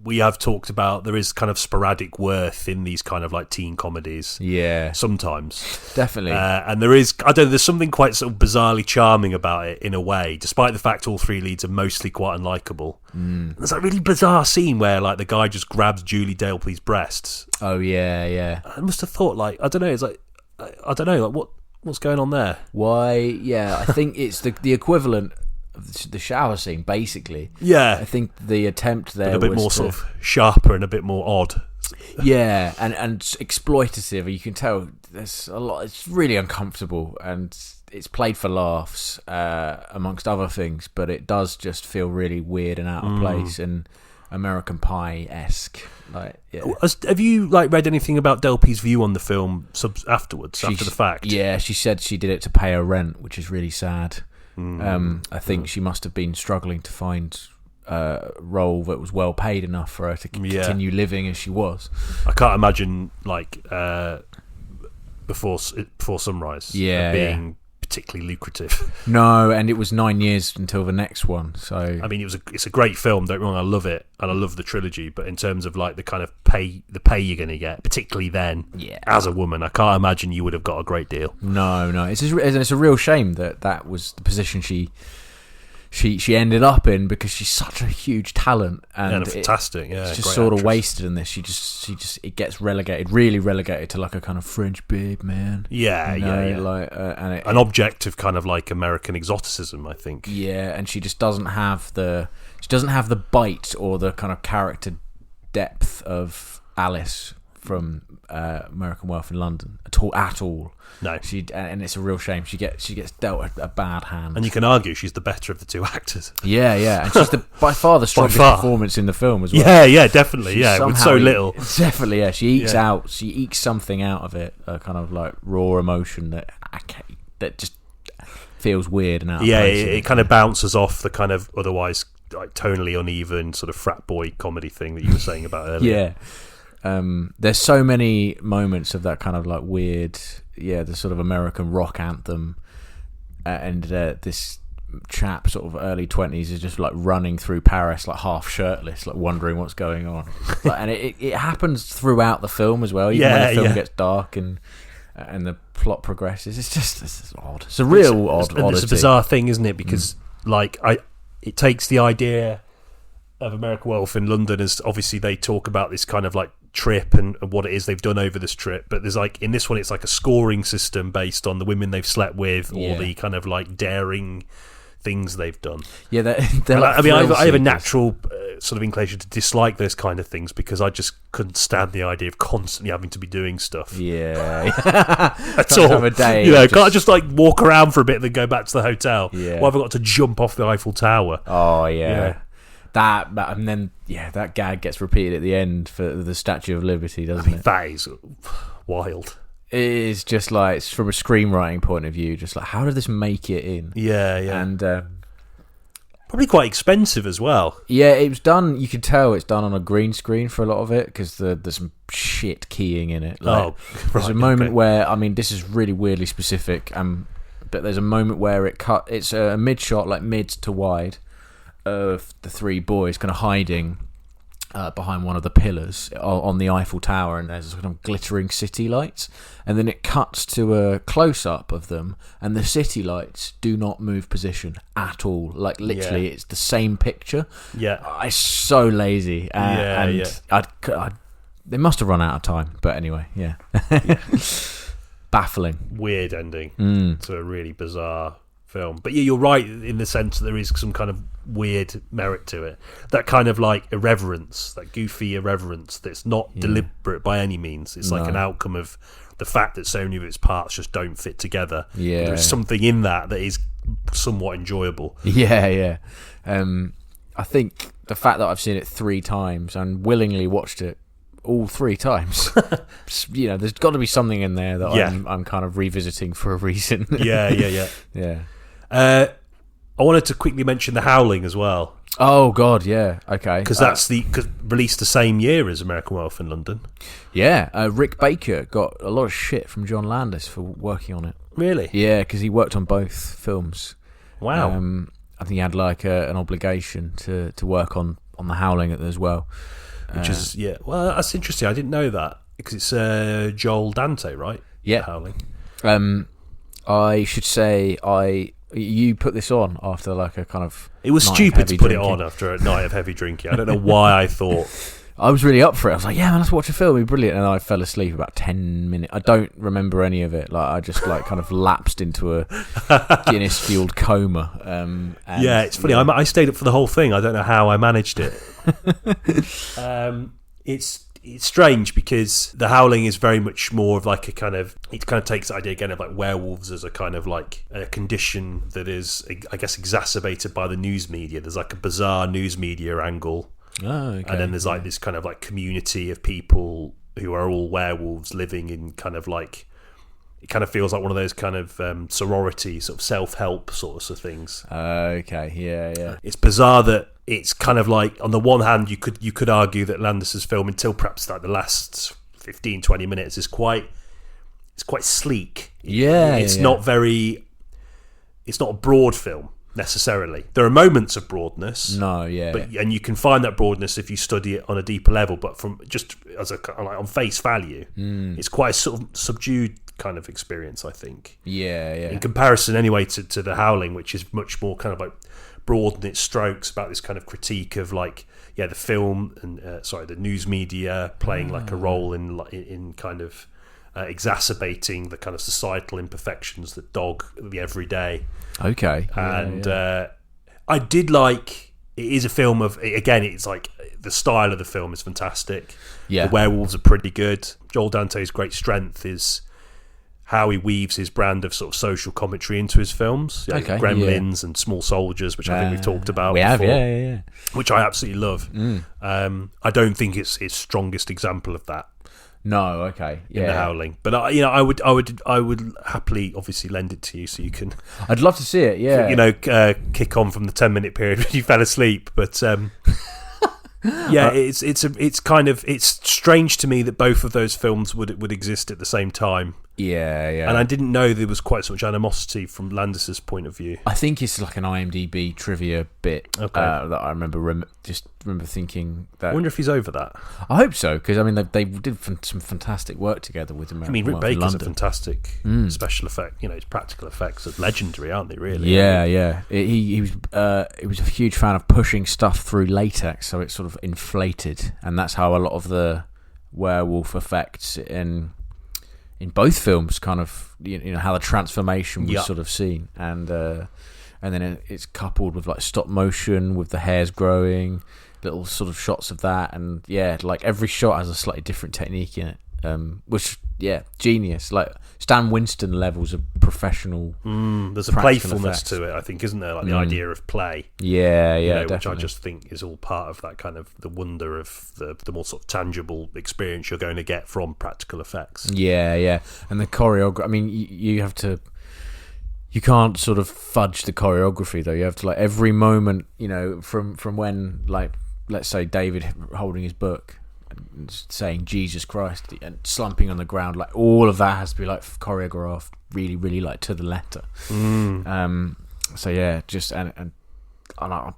we have talked about there is kind of sporadic worth in these kind of like teen comedies. Yeah, sometimes definitely. And there's something quite sort of bizarrely charming about it in a way, despite the fact all three leads are mostly quite unlikable. There's that really bizarre scene where like the guy just grabs Julie Delpy's breasts. Oh yeah. I must have thought like I don't know what's going on there. Why? Yeah, I think it's the equivalent of the shower scene, basically. Yeah, I think the attempt there was a bit more sort of sharper and a bit more odd. Yeah, and exploitative. You can tell there's a lot. It's really uncomfortable, and it's played for laughs, amongst other things. But it does just feel really weird and out of place and American Pie-esque. Like, yeah. Have you read anything about Delpy's view on the film after the fact? Yeah, she said she did it to pay her rent, which is really sad. I think she must have been struggling to find a role that was well paid enough for her to continue living as she was. I can't imagine before Sunrise being particularly lucrative. No, and it was 9 years until the next one. So I mean, it's a great film. Don't get me wrong, I love it and I love the trilogy. But in terms of like the kind of pay you're going to get, particularly then, as a woman, I can't imagine you would have got a great deal. No, it's a real shame that was the position she ended up in, because she's such a huge talent and fantastic. It's just sort of wasted in this. She just it gets really relegated to like a kind of French babe, man. Like an object of kind of like American exoticism, I think. Yeah, and she just doesn't have the bite or the kind of character depth of Alice from American Werewolf in London at all. No, and it's a real shame. She gets dealt a bad hand, and you can argue she's the better of the two actors. Yeah, and she's by far the strongest performance in the film as well. Yeah, definitely. With so little. Definitely, yeah. She ekes something out of it, a kind of like raw emotion that just feels weird and out of place. It kind of bounces off the kind of otherwise like tonally uneven sort of frat boy comedy thing that you were saying about earlier. There's so many moments of that kind of like weird, the sort of American rock anthem, and this chap, sort of early 20s, is just like running through Paris like half shirtless, like wondering what's going on. And it happens throughout the film as well, even when the film gets dark and the plot progresses. It's just odd. It's a real oddity. It's a bizarre thing, isn't it? Because it takes the idea of American Werewolf in London as, obviously they talk about this kind of like trip and what it is they've done over this trip, but there's like, in this one, it's like a scoring system based on the women they've slept with, or the kind of like daring things they've done. I have a natural sort of inclination to dislike those kind of things, because I just couldn't stand the idea of constantly having to be doing stuff. At all. Have a day, can't I just like walk around for a bit and then go back to the hotel? Why have I got to jump off the Eiffel Tower? That and then that gag gets repeated at the end for the Statue of Liberty, doesn't it? That is wild. It is just like, from a screenwriting point of view, just like, how did this make it in? And probably quite expensive as well. It was done. You could tell it's done on a green screen for a lot of it, because there's some shit keying in it. There's a moment where, I mean, this is really weirdly specific, but there's a moment where it's a mid shot, like mid to wide, of the three boys kind of hiding behind one of the pillars on the Eiffel Tower, and there's kind of glittering city lights, and then it cuts to a close-up of them, and the city lights do not move position at all. Like, literally, it's the same picture. It's so lazy, and they must have run out of time, but anyway, baffling, weird ending to a really bizarre film. But you're right in the sense that there is some kind of weird merit to it, that kind of like irreverence, that goofy irreverence that's not deliberate by any means. It's like an outcome of the fact that so many of its parts just don't fit together. There's something in that is somewhat enjoyable. I think the fact that I've seen it 3 times and willingly watched it all 3 times, there's got to be something in there that I'm kind of revisiting for a reason. I wanted to quickly mention The Howling as well. Oh God, okay. Because that's released the same year as American Werewolf in London. Rick Baker got a lot of shit from John Landis for working on it. Really? Yeah, because he worked on both films. Wow. I think he had like an obligation to work on The Howling as well. Which is well, that's interesting. I didn't know that, because it's Joel Dante, right? The Howling. I should say you put this on after like a kind of... It was stupid to put it on after a night of heavy drinking. I don't know why I thought... I was really up for it. I was like, man, let's watch a film. It'd be brilliant. And I fell asleep about 10 minutes. I don't remember any of it. Like, I just like kind of lapsed into a Guinness-fueled coma. It's funny. I stayed up for the whole thing. I don't know how I managed it. It's strange, because The Howling is very much more of like it kind of takes the idea again of like werewolves as a kind of like a condition that is, I guess, exacerbated by the news media. There's like a bizarre news media angle. And then there's like this kind of like community of people who are all werewolves living in kind of like, it kind of feels like one of those kind of sorority sort of self-help sorts of things. It's bizarre that it's kind of like, on the one hand, you could argue that Landis's film, until perhaps like the last 15-20 minutes, is quite sleek. It's not a broad film necessarily. There are moments of broadness. And you can find that broadness if you study it on a deeper level, but from just as on face value, it's quite a sort of subdued kind of experience, I think. In comparison anyway to The Howling, which is much more kind of like broad in its strokes, about this kind of critique of like the film and the news media playing like a role in kind of exacerbating the kind of societal imperfections that dog the everyday. I did like, it is a film of, again, it's like the style of the film is fantastic. The werewolves are pretty good. Joel Dante's great strength is how he weaves his brand of sort of social commentary into his films. Gremlins and Small Soldiers, which I think we've talked about before. Which I absolutely love. I don't think it's his strongest example of that. No, okay, in The Howling. But I would happily, obviously, lend it to you so you can. I'd love to see it. Yeah, kick on from the 10-minute period when you fell asleep. But yeah, it's strange to me that both of those films would exist at the same time. Yeah. And I didn't know there was quite so much animosity from Landis's point of view. I think it's like an IMDb trivia bit that I remember thinking that. I wonder if he's over that. I hope so, because I mean they did some fantastic work together with him. I mean, Rick Baker's a fantastic special effect. His practical effects are legendary, aren't they? Really? Yeah. He was a huge fan of pushing stuff through latex, so it's sort of inflated, and that's how a lot of the werewolf effects in both films kind of how the transformation was sort of seen, and then it's coupled with like stop motion with the hairs growing, little sort of shots of that, and like every shot has a slightly different technique in it, which genius, like Stan Winston levels of professional. There's a playfulness to it, I think, isn't there? Like the idea of play, which I just think is all part of that kind of the wonder of the more sort of tangible experience you're going to get from practical effects. And the choreography. I mean, you can't sort of fudge the choreography though. You have to, like, every moment, from when, like, let's say David holding his book and saying Jesus Christ and slumping on the ground, like all of that has to be like choreographed really, really like to the letter. So yeah, just and I'm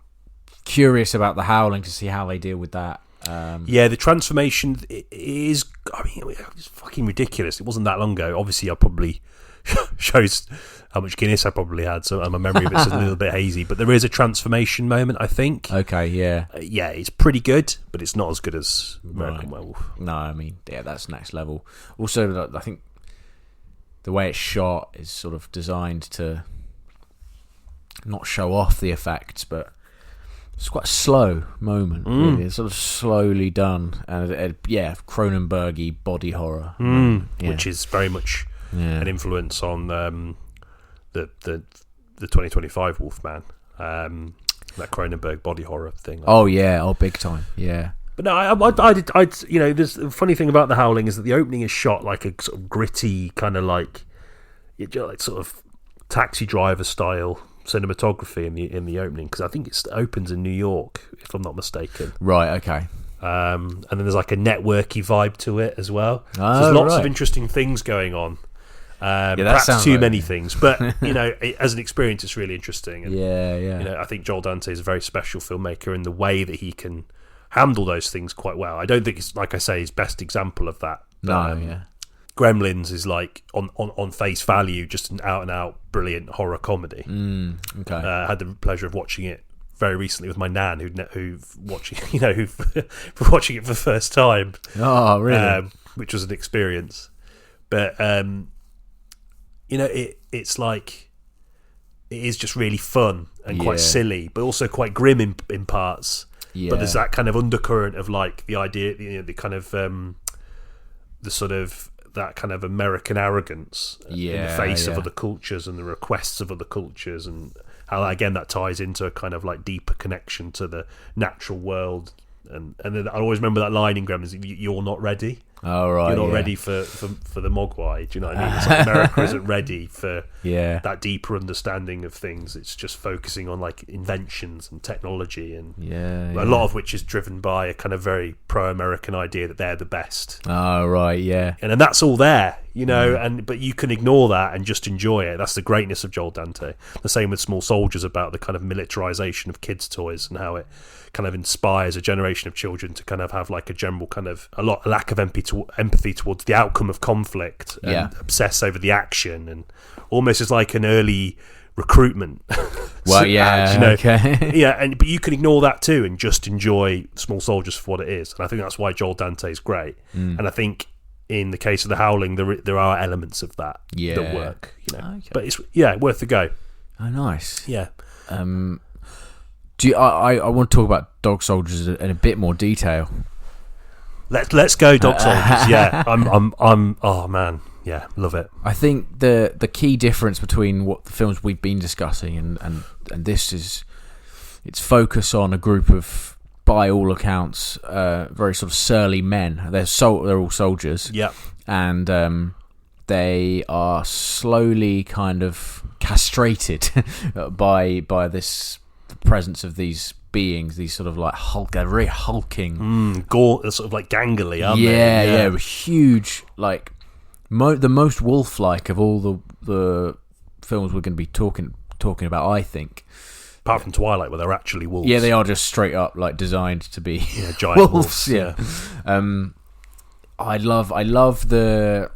curious about The Howling to see how they deal with that. The transformation is, I mean, it's fucking ridiculous. It wasn't that long ago. Obviously, I probably shows how much Guinness I probably had, so my memory of it's a little bit hazy. But there is a transformation moment, I think. Okay, yeah. It's pretty good, but it's not as good as American Werewolf. No, I mean, that's next level. Also, I think the way it's shot is sort of designed to not show off the effects, but it's quite a slow moment, really. It's sort of slowly done, and Cronenberg-y body horror, which is very much an influence on the 2025 Wolfman, that Cronenberg body horror thing. Big time, yeah. But no, I there's the funny thing about The Howling is that the opening is shot like a sort of gritty kind of like sort of Taxi Driver style cinematography in the opening, because I think it opens in New York, if I'm not mistaken. Right. Okay. And then there's like a networky vibe to it as well. So there's lots of interesting things going on. Perhaps too many things, but as an experience, it's really interesting. And, I think Joel Dante is a very special filmmaker in the way that he can handle those things quite well. I don't think it's, like I say, his best example of that. Gremlins is like on face value just an out and out brilliant horror comedy. I had the pleasure of watching it very recently with my nan, who watching watching it for the first time. Oh, really? Which was an experience, but it's like it is just really fun and quite silly, but also quite grim in parts. But there's that kind of undercurrent of like the idea, the kind of the sort of that kind of American arrogance in the face of other cultures and the requests of other cultures, and how again that ties into a kind of like deeper connection to the natural world. And then I always remember that line in Gremlins: "You're not ready." Oh, right, you're not ready for the Mogwai. Do you know what I mean? It's like America isn't ready for that deeper understanding of things. It's just focusing on like inventions and technology, and a lot of which is driven by a kind of very pro-American idea that they're the best. Oh, right, yeah. And that's all there, but you can ignore that and just enjoy it. That's the greatness of Joel Dante. The same with Small Soldiers, about the kind of militarization of kids' toys and how it kind of inspires a generation of children to kind of have like a general kind of a lack of empathy towards the outcome of conflict, and obsess over the action, and almost as like an early recruitment. Well, okay. But you can ignore that too and just enjoy Small Soldiers for what it is. And I think that's why Joel Dante is great. And I think in the case of The Howling, there are elements of that that work. But it's worth a go. Oh, nice. Yeah. I want to talk about Dog Soldiers in a bit more detail. Let's go Dog Soldiers. Yeah, I'm. Oh man, yeah, love it. I think the key difference between what the films we've been discussing and this is its focus on a group of by all accounts, very sort of surly men. They're all soldiers. Yeah. And they are slowly kind of castrated by this presence of these beings, these sort of like they're very hulking, sort of like gangly, aren't they? Yeah, huge, like the most wolf-like of all the films we're going to be talking about, I think. Apart from Twilight, where they're actually wolves. Yeah, they are just straight up like designed to be giant wolves. Yeah. I love the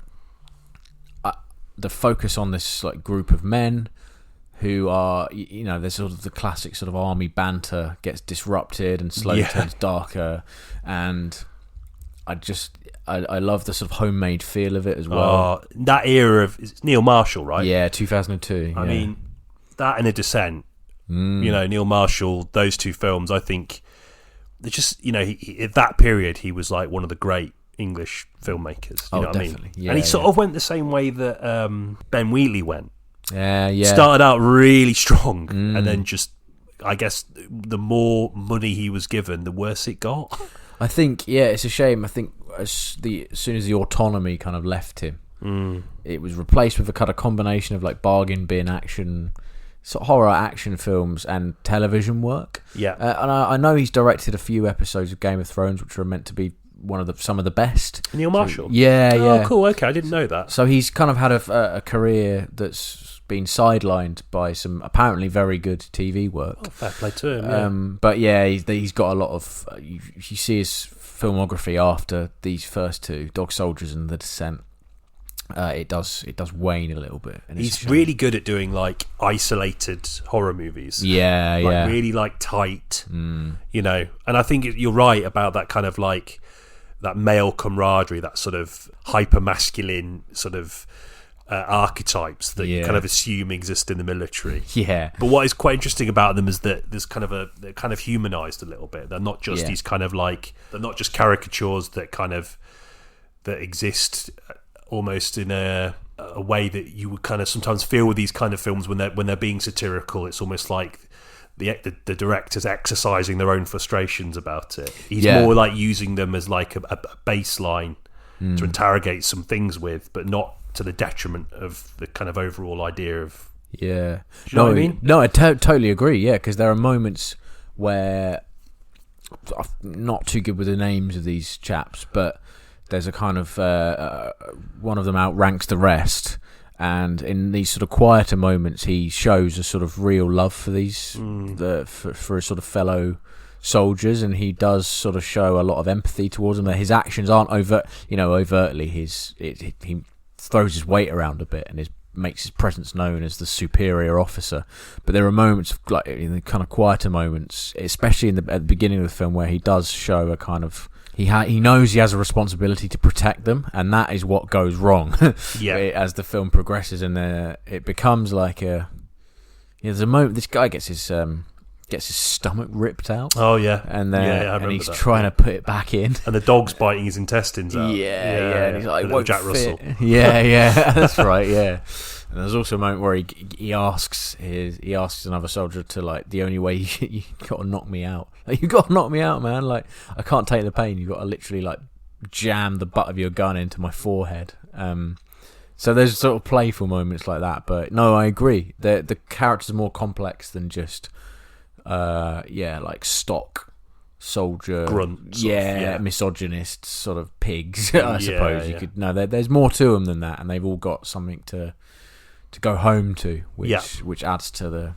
focus on this like group of men who are, there's sort of the classic sort of army banter gets disrupted and slowly turns darker, and I love the sort of homemade feel of it as well. That era of it's Neil Marshall, right? Yeah, 2002. I mean, that and A Descent. Neil Marshall, those two films, I think they're just, at that period he was like one of the great English filmmakers. You know what I mean? Yeah, and he sort of went the same way that Ben Wheatley went. Yeah. Started out really strong, and then just, I guess, the more money he was given, the worse it got. I think, it's a shame. I think as soon as the autonomy kind of left him, it was replaced with a kind of combination of like bargain bin action, sort of horror action films and television work. Yeah, and I know he's directed a few episodes of Game of Thrones, which are meant to be some of the best. Neil Marshall. Yeah. Oh, cool. Okay, I didn't know that. So he's kind of had a career that's been sidelined by some apparently very good TV work. Oh, fair play to him. Yeah. But yeah, he's got a lot of. You see his filmography after these first two, Dog Soldiers and The Descent. It does wane a little bit. And he's really good at doing like isolated horror movies. Yeah, really like tight. And I think you're right about that kind of like that male camaraderie, that sort of hyper masculine sort of archetypes that you kind of assume exist in the military. Yeah. But what is quite interesting about them is that there's they're kind of humanized a little bit. They're not just these kind of like, they're not just caricatures that exist almost in a way that you would kind of sometimes feel with these kind of films when they're being satirical. It's almost like the directors exercising their own frustrations about it. He's more like using them as like a baseline to interrogate some things with, but not to the detriment of the kind of overall idea of. Yeah. Do you know what I mean? No, I totally agree. Yeah, because there are moments where I'm not too good with the names of these chaps, but there's a kind of one of them outranks the rest, and in these sort of quieter moments, he shows a sort of real love for these for his sort of fellow soldiers, and he does sort of show a lot of empathy towards them. His actions aren't overtly. He throws his weight around a bit and makes his presence known as the superior officer. But there are moments of, like, in the kind of quieter moments, especially at the beginning of the film, where he does show a kind of he knows he has a responsibility to protect them, and that is what goes wrong. As the film progresses, and it becomes like there's a moment this guy gets his stomach ripped out. Oh yeah, and he's that. trying to put it back in, and the dog's biting his intestines out. And he's like, won't Jack fit. Russell. Yeah, that's right. Yeah, and there's also a moment where he asks another soldier to, like, the only way you got to knock me out. Like, you got to knock me out, man. Like, I can't take the pain. You got to literally like jam the butt of your gun into my forehead. So there's sort of playful moments like that. But no, I agree. The characters are more complex than just. Like stock soldier grunts, misogynist sort of pigs. I suppose you could. No, there's more to them than that, and they've all got something to go home to, which adds to the,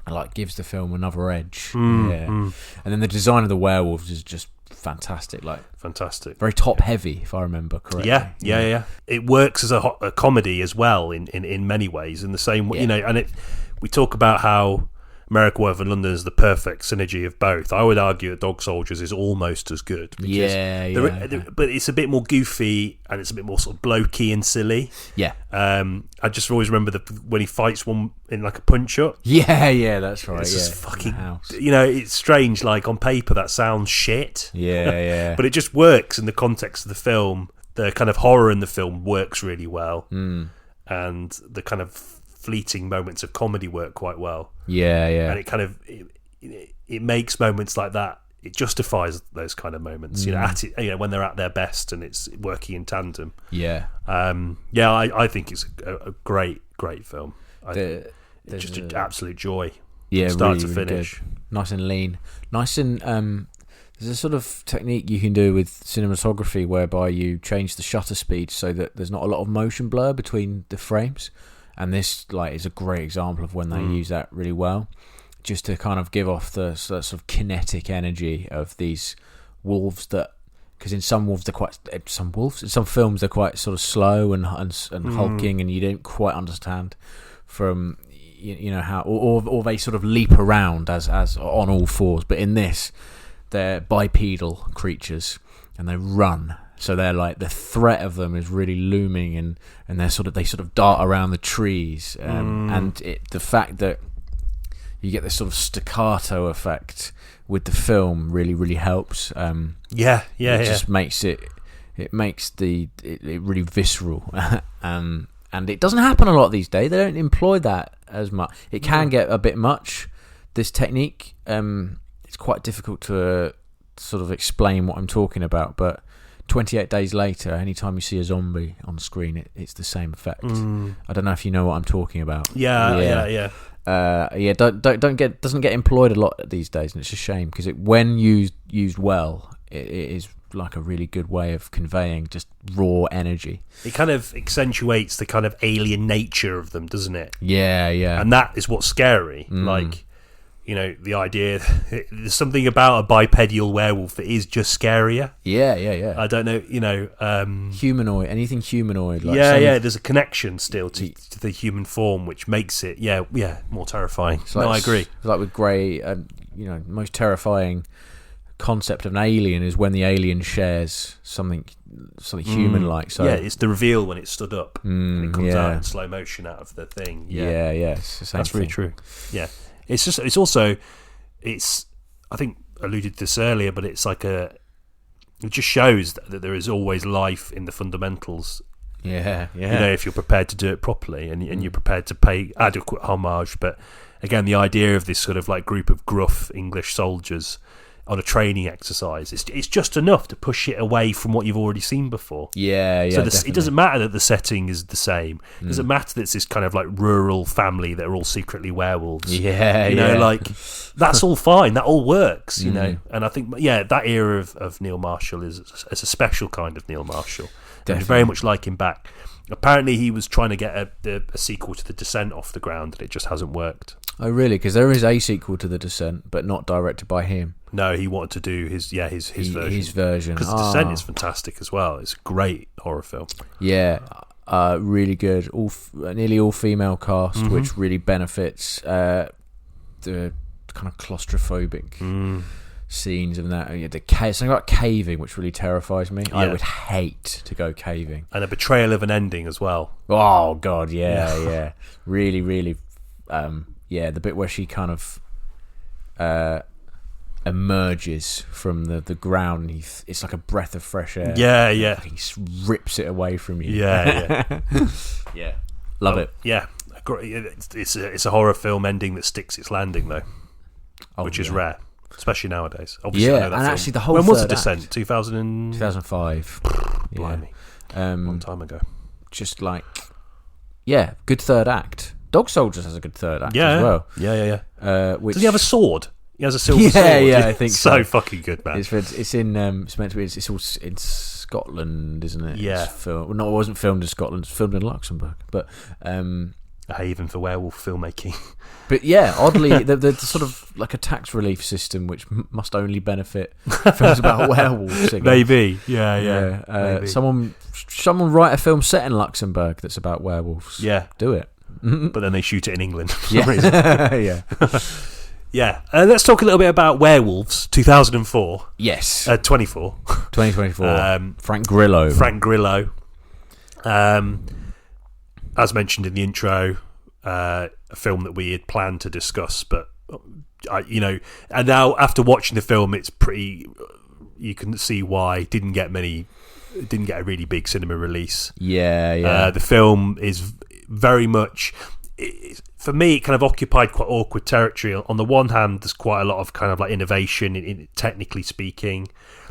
like, gives the film another edge. And then the design of the werewolves is just fantastic, very top heavy, if I remember correctly. Yeah. It works as a comedy as well in many ways, in the same way, and we talk about how Werewolf and London is the perfect synergy of both. I would argue that Dog Soldiers is almost as good. But it's a bit more goofy, and it's a bit more sort of blokey and silly. Yeah. I just always remember when he fights one in like a punch-up. Yeah, that's right. It's just fucking, it's strange. Like, on paper, that sounds shit. Yeah. But it just works in the context of the film. The kind of horror in the film works really well, and the kind of fleeting moments of comedy work quite well. Yeah. And it kind of it makes moments like that it justifies those kind of moments. When they're at their best and it's working in tandem. I think it's a great film. It's just an absolute joy. Yeah, start really, to finish. Really nice and lean, nice and there's a sort of technique you can do with cinematography whereby you change the shutter speed so that there's not a lot of motion blur between the frames, and this is a great example of when they use that really well, just to kind of give off the sort of kinetic energy of these wolves because in some films they're quite sort of slow and hulking, and you don't quite understand from how or they sort of leap around as on all fours, but in this they're bipedal creatures and they run, so they're the threat of them is really looming, and they sort of dart around the trees, and the fact that you get this sort of staccato effect with the film really, really helps. It just makes it really visceral. And it doesn't happen a lot these days. They don't employ that as much. It can get a bit much, this technique. It's quite difficult to sort of explain what I'm talking about, but 28 days later, anytime you see a zombie on screen, it's the same effect. I don't know if you know what I'm talking about. Yeah. Doesn't get employed a lot these days, and it's a shame because when used well, it is like a really good way of conveying just raw energy. It kind of accentuates the kind of alien nature of them, doesn't it? Yeah. And that is what's scary. The idea there's something about a bipedal werewolf that is just scarier. Yeah. I don't know, humanoid, anything humanoid. There's a connection still to the human form, which makes it, more terrifying. I agree. It's like with Grey, most terrifying concept of an alien is when the alien shares something human-like. So it's the reveal when it stood up and it comes out in slow motion out of the thing. It's the same That's thing. really true. Yeah. I think I alluded to this earlier, but it's it just shows that there is always life in the fundamentals. Yeah. If you're prepared to do it properly and you're prepared to pay adequate homage. But again, the idea of this sort of group of gruff English soldiers on a training exercise, it's just enough to push it away from what you've already seen before. So it doesn't matter that the setting is the same. It doesn't matter that it's this kind of rural family that are all secretly werewolves. That's all fine. That all works, And I think, that era of Neil Marshall is a special kind of Neil Marshall. I very much like him back. Apparently, he was trying to get a sequel to The Descent off the ground, and it just hasn't worked. Oh, really? Because there is a sequel to The Descent, but not directed by him. No, he wanted to do his version. His version. Because The Descent is fantastic as well. It's a great horror film. Yeah, really good. Nearly all female cast, which really benefits the kind of claustrophobic scenes of that. Something about caving, which really terrifies me. I would hate to go caving. And a betrayal of an ending as well. Oh God, yeah. Really, really. The bit where she kind of emerges from the ground, and it's like a breath of fresh air. Yeah. He rips it away from you. Yeah. Love it. Yeah, it's a horror film ending that sticks its landing though, which is rare, especially nowadays. Obviously, I know that film. Actually, the whole when was The third Descent? 2005. Blimey, long time ago. Just good third act. Dog Soldiers has a good third act as well. Yeah. Does he have a sword? He has a silver sword. Yeah, I think so. Fucking good, man. It's in. It's meant to be. It's all in Scotland, isn't it? Yeah. It wasn't filmed in Scotland. It's filmed in Luxembourg, but a haven for werewolf filmmaking. But oddly, the sort of a tax relief system which must only benefit films about werewolves. Maybe. Yeah. Maybe. Someone write a film set in Luxembourg that's about werewolves. Yeah, do it. But then they shoot it in England for some reason. Yeah. Let's talk a little bit about Werewolves 2004. Yes. 2024. Frank Grillo. As mentioned in the intro, a film that we had planned to discuss, but and now after watching the film, it's pretty. You can see why it didn't get a really big cinema release. Yeah. The film is very much. for me, it kind of occupied quite awkward territory. On the one hand, there's quite a lot of kind of like innovation, technically speaking.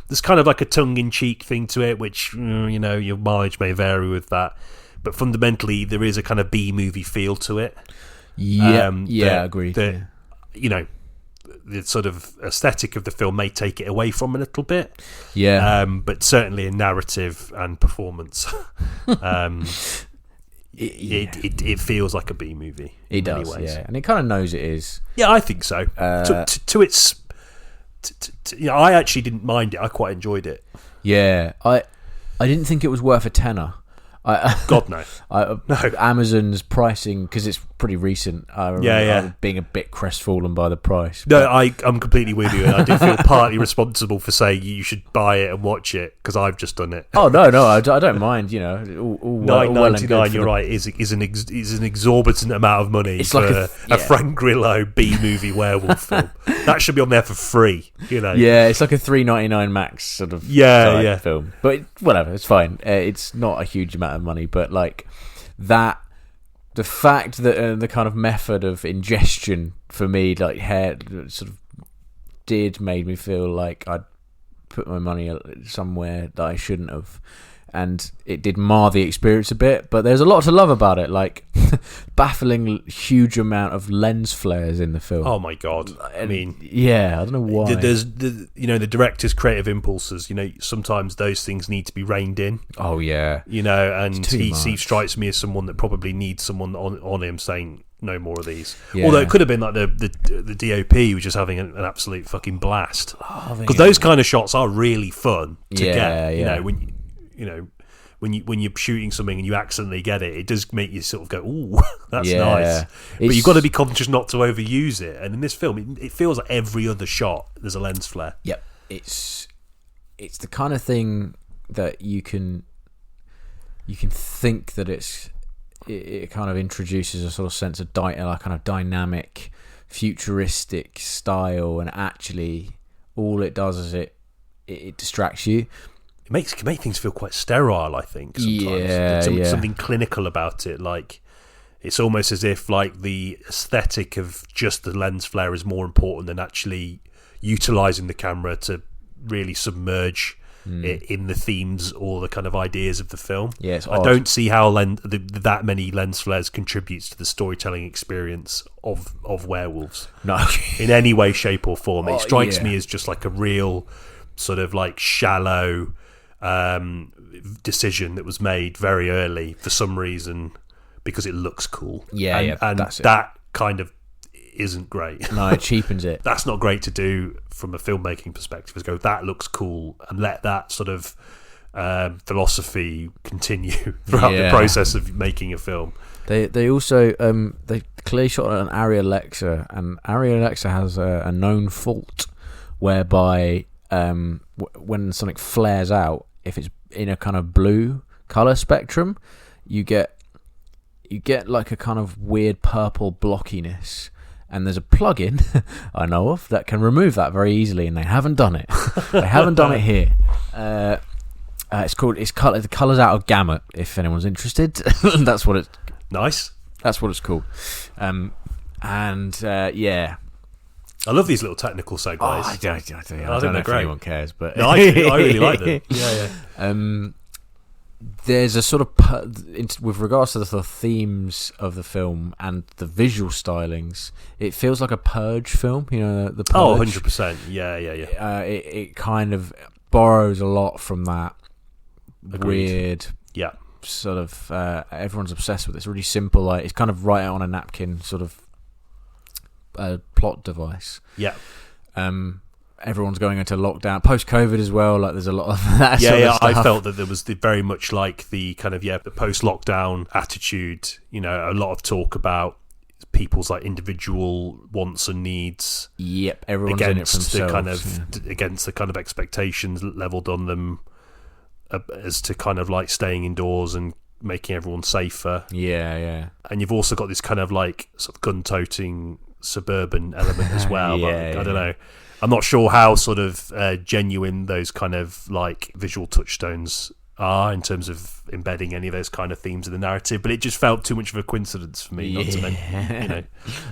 There's kind of like a tongue-in-cheek thing to it, which, you know, your mileage may vary with that. But fundamentally, there is a kind of B-movie feel to it. Agreed. You know, the sort of aesthetic of the film may take it away from a little bit. But certainly in narrative and performance, it feels like a B movie. It does, many ways. And it kind of knows it is. Yeah, I think so. To its, I actually didn't mind it. I quite enjoyed it. Yeah, I didn't think it was worth a tenner. God no. No. Amazon's pricing, because it's pretty recent. I remember being a bit crestfallen by the price. No, I'm completely with you, and I do feel partly responsible for saying you should buy it and watch it because I've just done it. Oh no, I don't mind. You know, all $9.99. You're right. Is an exorbitant amount of money it's for like a Frank Grillo B movie werewolf film. That should be on there for free. You know. Yeah, it's like a $3.99 max sort of film, but whatever, it's fine. It's not a huge amount of money, but like that. The fact that the kind of method of ingestion for me, like hair, sort of made me feel like I'd put my money somewhere that I shouldn't have, and it did mar the experience a bit. But there's a lot to love about it, like baffling huge amount of lens flares in the film. Oh my god! I mean, yeah, I don't know why. There's the director's creative impulses. You know, sometimes those things need to be reined in. Oh yeah, you know, and he strikes me as someone that probably needs someone on him saying no more of these. Yeah. Although it could have been like the DOP who was just having an absolute fucking blast, because those kind of shots are really fun to get. You know, when you're shooting something and you accidentally get it, it does make you sort of go, "Ooh, that's nice." But you've got to be conscious not to overuse it. And in this film, it feels like every other shot there's a lens flare. Yep, it's the kind of thing that you can think that it kind of introduces a sort of sense of kind of dynamic, futuristic style, and actually all it does is it distracts you. It can make things feel quite sterile, I think, sometimes. Something clinical about it. Like, it's almost as if like the aesthetic of just the lens flare is more important than actually utilising the camera to really submerge it in the themes or the kind of ideas of the film. Yeah, it's I don't see how that many lens flares contributes to the storytelling experience of werewolves. No. In any way, shape or form. It strikes me as just like a real sort of like shallow decision that was made very early for some reason because it looks cool. And that kind of isn't great. No, it cheapens it. That's not great to do from a filmmaking perspective, is go, that looks cool, and let that sort of philosophy continue throughout the process of making a film. They also they clearly shot an Arri Alexa, and Arri Alexa has a known fault whereby when something flares out, if it's in a kind of blue color spectrum, you get like a kind of weird purple blockiness. And there's a plug-in I know of that can remove that very easily, and they haven't done it. They haven't done it here. The colours out of Gamut, if anyone's interested. That's what it's. Nice. That's what it's called. I love these little technical segues. I don't know if anyone cares, but no, I really like them. Yeah. There's a sort of with regards to the sort of themes of the film and the visual stylings, it feels like a Purge film. You know, the Purge. Oh, 100%. Yeah. It kind of borrows a lot from that. Agreed. Weird. Yeah. Sort of everyone's obsessed with it. It's really simple. Like, it's kind of write it on a napkin sort of plot device. Yeah. Everyone's going into lockdown post-COVID as well. Like, there's a lot of that. Sort of stuff. I felt that there was very much like the kind of the post-lockdown attitude. You know, a lot of talk about people's like individual wants and needs. Yep, everyone's in it for themselves. Against the kind of expectations leveled on them as to kind of like staying indoors and making everyone safer. Yeah. And you've also got this kind of like sort of gun-toting suburban element as well. I don't know. I'm not sure how sort of genuine those kind of like visual touchstones are in terms of embedding any of those kind of themes in the narrative, but it just felt too much of a coincidence for me not to mention.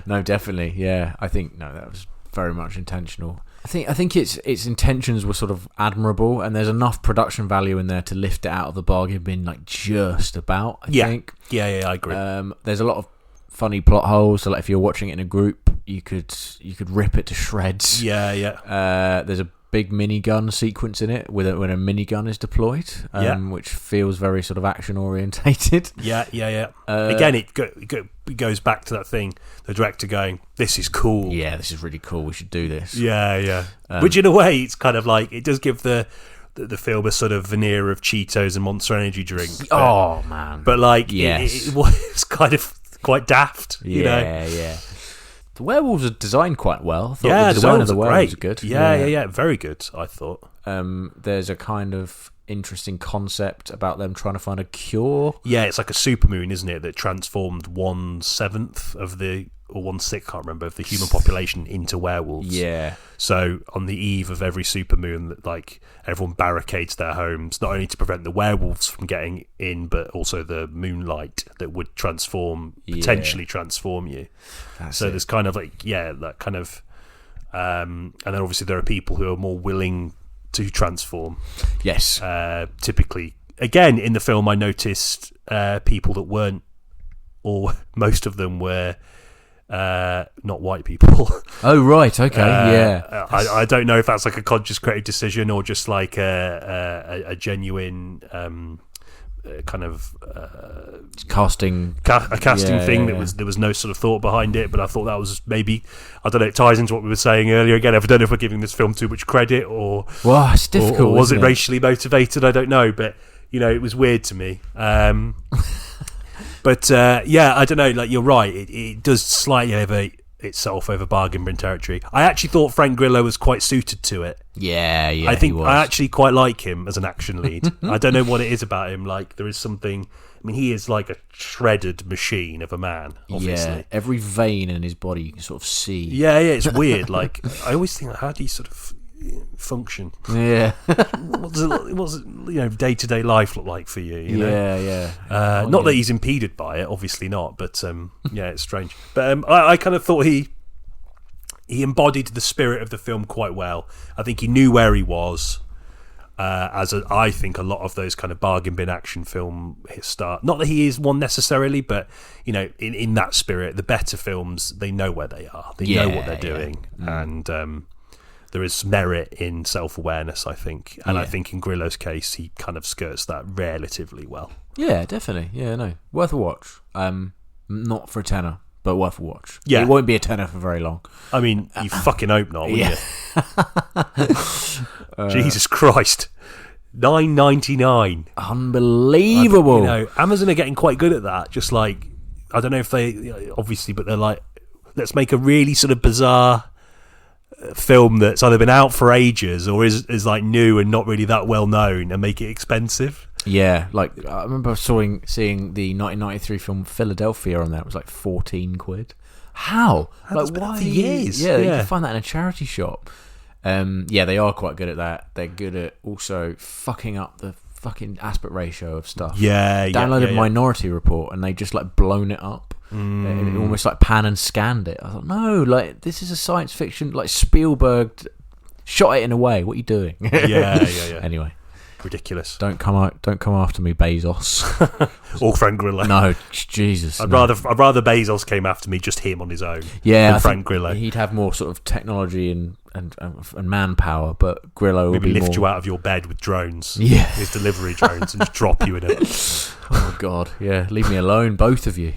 No, definitely, yeah. I think that was very much intentional. I think its intentions were sort of admirable, and there's enough production value in there to lift it out of the bargain bin, like just about. I think. Yeah, I agree. There's a lot of funny plot holes. So, like, if you're watching it in a group, you could rip it to shreds. Yeah. There's a big minigun sequence in it when a minigun is deployed, which feels very sort of action orientated. Yeah. Again, it goes back to that thing, the director going, "This is cool. Yeah, this is really cool. We should do this." Yeah. Which in a way, it's kind of like it does give the film a sort of veneer of Cheetos and Monster Energy drink. Oh man! But like, it was kind of quite daft. You know? Yeah. The werewolves are designed quite well. I thought the design of the werewolves are good. Yeah, very good, I thought. There's a kind of interesting concept about them trying to find a cure. Yeah, it's like a supermoon, isn't it, that transformed 1/7 of the, or 1/6, can't remember, of the human population into werewolves. Yeah. So on the eve of every supermoon, like, everyone barricades their homes, not only to prevent the werewolves from getting in, but also the moonlight that would potentially transform you. There's kind of like, that kind of, and then obviously there are people who are more willing to transform. Yes. Typically, again, in the film, I noticed people that weren't, or most of them were not white people. Oh, right, okay, yeah. I don't know if that's like a conscious creative decision or just like a genuine kind of casting thing. There was no sort of thought behind it, but I thought that was maybe, I don't know, it ties into what we were saying earlier. Again, I don't know if we're giving this film too much credit or it's difficult, or was it racially motivated? I don't know, but it was weird to me. But I don't know, like, you're right, it does slightly elevate itself over bargain bin territory. I actually thought Frank Grillo was quite suited to it. Yeah, I think he was. I actually quite like him as an action lead. I don't know what it is about him, like, there is something, I mean, he is like a shredded machine of a man, obviously. Yeah, every vein in his body you can sort of see. Yeah, it's weird. Like, I always think, how do you sort of function? Yeah. What's day-to-day life look like for you? You know? Yeah. Not that he's impeded by it, obviously not, but it's strange. But I kind of thought he embodied the spirit of the film quite well. I think he knew where he was, I think a lot of those kind of bargain bin action film start. Not that he is one necessarily, but in that spirit, the better films, they know where they are, they know what they're doing, and there is merit in self-awareness, I think, and I think in Grillo's case, he kind of skirts that relatively well. Yeah, definitely. Yeah, no, worth a watch. Not for a tenner, but worth a watch. Yeah, it won't be a tenner for very long. I mean, you fucking hope not, will you? Jesus Christ, $9.99, unbelievable. Amazon are getting quite good at that. Just like, I don't know if they obviously, but they're like, let's make a really sort of bizarre film that's either been out for ages or is like new and not really that well known, and make it expensive. Yeah, like I remember seeing the 1993 film Philadelphia on there. It was like 14 quid. How? Like, why? For years. Yeah, you can find that in a charity shop. They are quite good at that. They're good at also fucking up the fucking aspect ratio of stuff. Downloaded Minority Report and they just like blown it up. It almost like pan and scanned it. I thought, no, like, this is a science fiction, like Spielberg shot it in a way. What are you doing? Yeah. Anyway, ridiculous. Don't come after me, Bezos. Or Frank Grillo. No, Jesus. I'd rather Bezos came after me, just him on his own. Yeah, than Frank Grillo. He'd have more sort of technology and manpower, but Grillo would maybe lift more... you out of your bed with drones. Yeah, his delivery drones, and just drop you in it. Oh God, yeah. Leave me alone, both of you.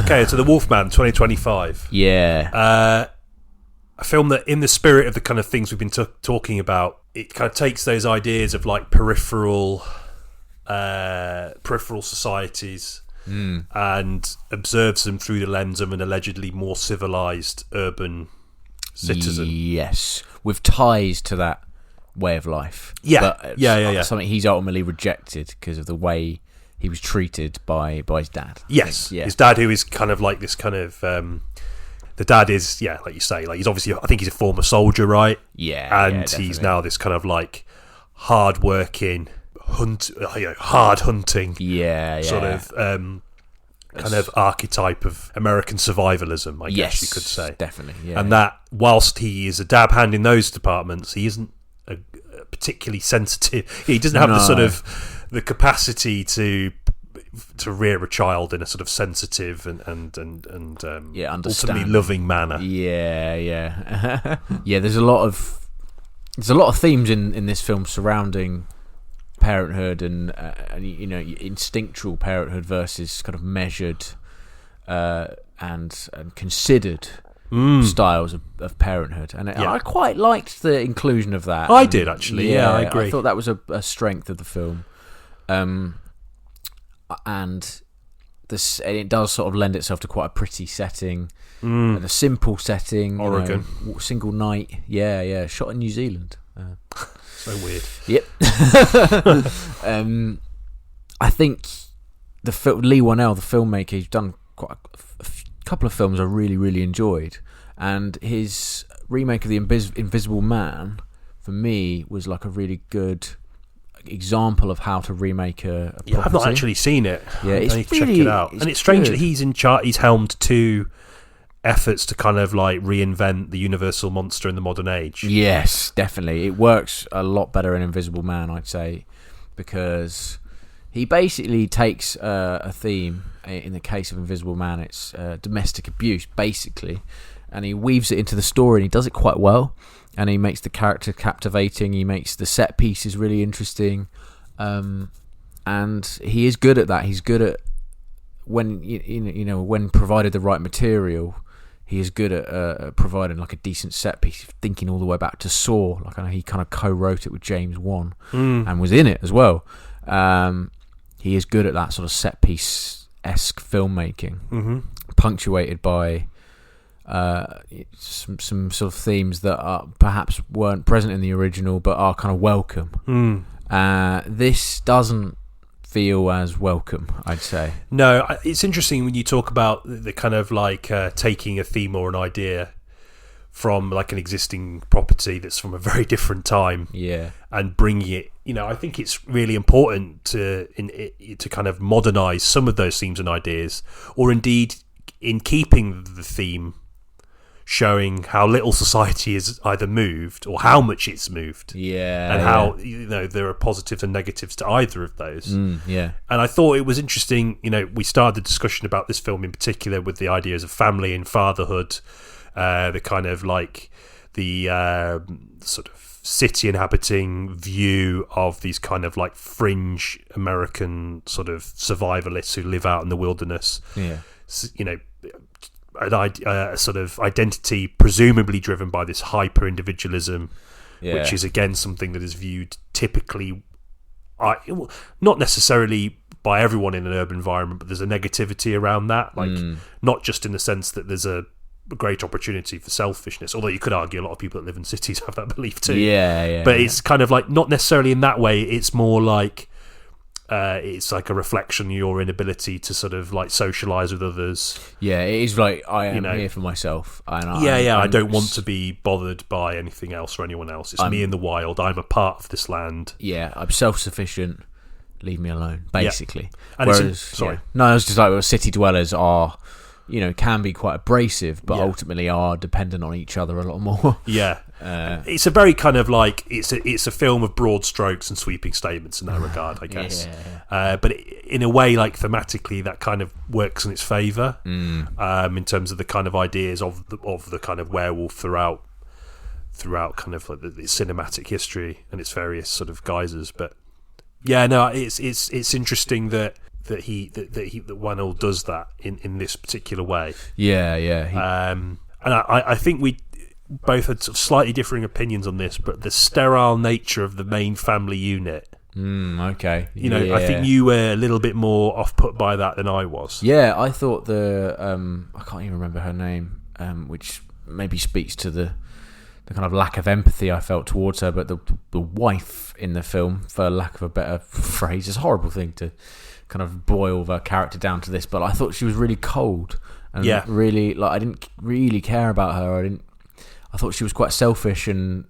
Okay, so The Wolfman, 2025. Yeah. A film that, in the spirit of the kind of things we've been talking about, it kind of takes those ideas of like peripheral societies and observes them through the lens of an allegedly more civilized urban citizen. Yes, with ties to that way of life. Yeah. Something he's ultimately rejected because of the way he was treated by his dad. Yes, his dad, who is kind of like this kind of the dad is, like you say, like he's obviously, I think he's a former soldier, right? Yeah, and he's now this kind of like hard-working, hard hunting, sort of kind of archetype of American survivalism, I guess you could say. Definitely, yeah. And that, whilst he is a dab hand in those departments, he isn't particularly sensitive. He doesn't have the sort of the capacity to rear a child in a sort of sensitive and ultimately loving manner. Yeah. There's a lot of themes in this film surrounding parenthood and instinctual parenthood versus kind of measured and considered styles of parenthood, and I quite liked the inclusion of that. I did actually. Yeah, I agree. I thought that was a strength of the film, and it does sort of lend itself to quite a pretty setting and a simple setting. Oregon, single night. Yeah, shot in New Zealand. So weird. Yep. I think Lee Whannell, the filmmaker, he's done quite a couple of films I really, really enjoyed, and his remake of The Invisible Man, for me, was like a really good example of how to remake a property. I've not actually seen it. Yeah, I need to check it out. And it's strange that he's in charge. He's helmed two efforts to kind of like reinvent the universal monster in the modern age. Yes, definitely. It works a lot better in Invisible Man, I'd say, because he basically takes a theme. In the case of Invisible Man, it's domestic abuse, basically, and he weaves it into the story, and he does it quite well, and he makes the character captivating, he makes the set pieces really interesting, and he is good at that. He's good at when when provided the right material, he is good at providing like a decent set piece. Thinking all the way back to Saw, like I know he kind of co-wrote it with James Wan and was in it as well. He is good at that sort of set piece-esque filmmaking, punctuated by some sort of themes that perhaps weren't present in the original but are kind of welcome. This doesn't feel as welcome, I'd say. No, it's interesting when you talk about the kind of like taking a theme or an idea from like an existing property that's from a very different time, and bringing it. I think it's really important to kind of modernise some of those themes and ideas, or indeed in keeping the theme, showing how little society has either moved or how much it's moved, and how there are positives and negatives to either of those. And I thought it was interesting. We started the discussion about this film in particular with the ideas of family and fatherhood, the kind of like the sort of city inhabiting view of these kind of like fringe American sort of survivalists who live out in the wilderness. A sort of identity presumably driven by this hyper individualism, which is again something that is viewed typically, not necessarily by everyone in an urban environment, but there's a negativity around that, like not just in the sense that there's a great opportunity for selfishness, although you could argue a lot of people that live in cities have that belief too. But it's kind of like not necessarily in that way. It's more like it's like a reflection of your inability to sort of like socialise with others. Yeah, it is like I am here for myself. I don't want to be bothered by anything else or anyone else. It's me in the wild. I'm a part of this land. Yeah, I'm self-sufficient. Leave me alone, basically. Yeah. Whereas, no, it's just like city dwellers are, can be quite abrasive, but ultimately are dependent on each other a lot more. It's a very kind of like it's a film of broad strokes and sweeping statements in that regard, I guess. But in a way, like thematically, that kind of works in its favour in terms of the kind of ideas of the kind of werewolf throughout kind of like the cinematic history and its various sort of guises. But it's interesting that Whannell does that in this particular way. And I think we both had sort of slightly differing opinions on this, but the sterile nature of the main family unit. I think you were a little bit more off-put by that than I was. I thought I can't even remember her name, which maybe speaks to the kind of lack of empathy I felt towards her, but the wife in the film, for lack of a better phrase, is a horrible thing to kind of boil her character down to this, but I thought she was really cold and really, like, I didn't really care about her. I thought she was quite selfish and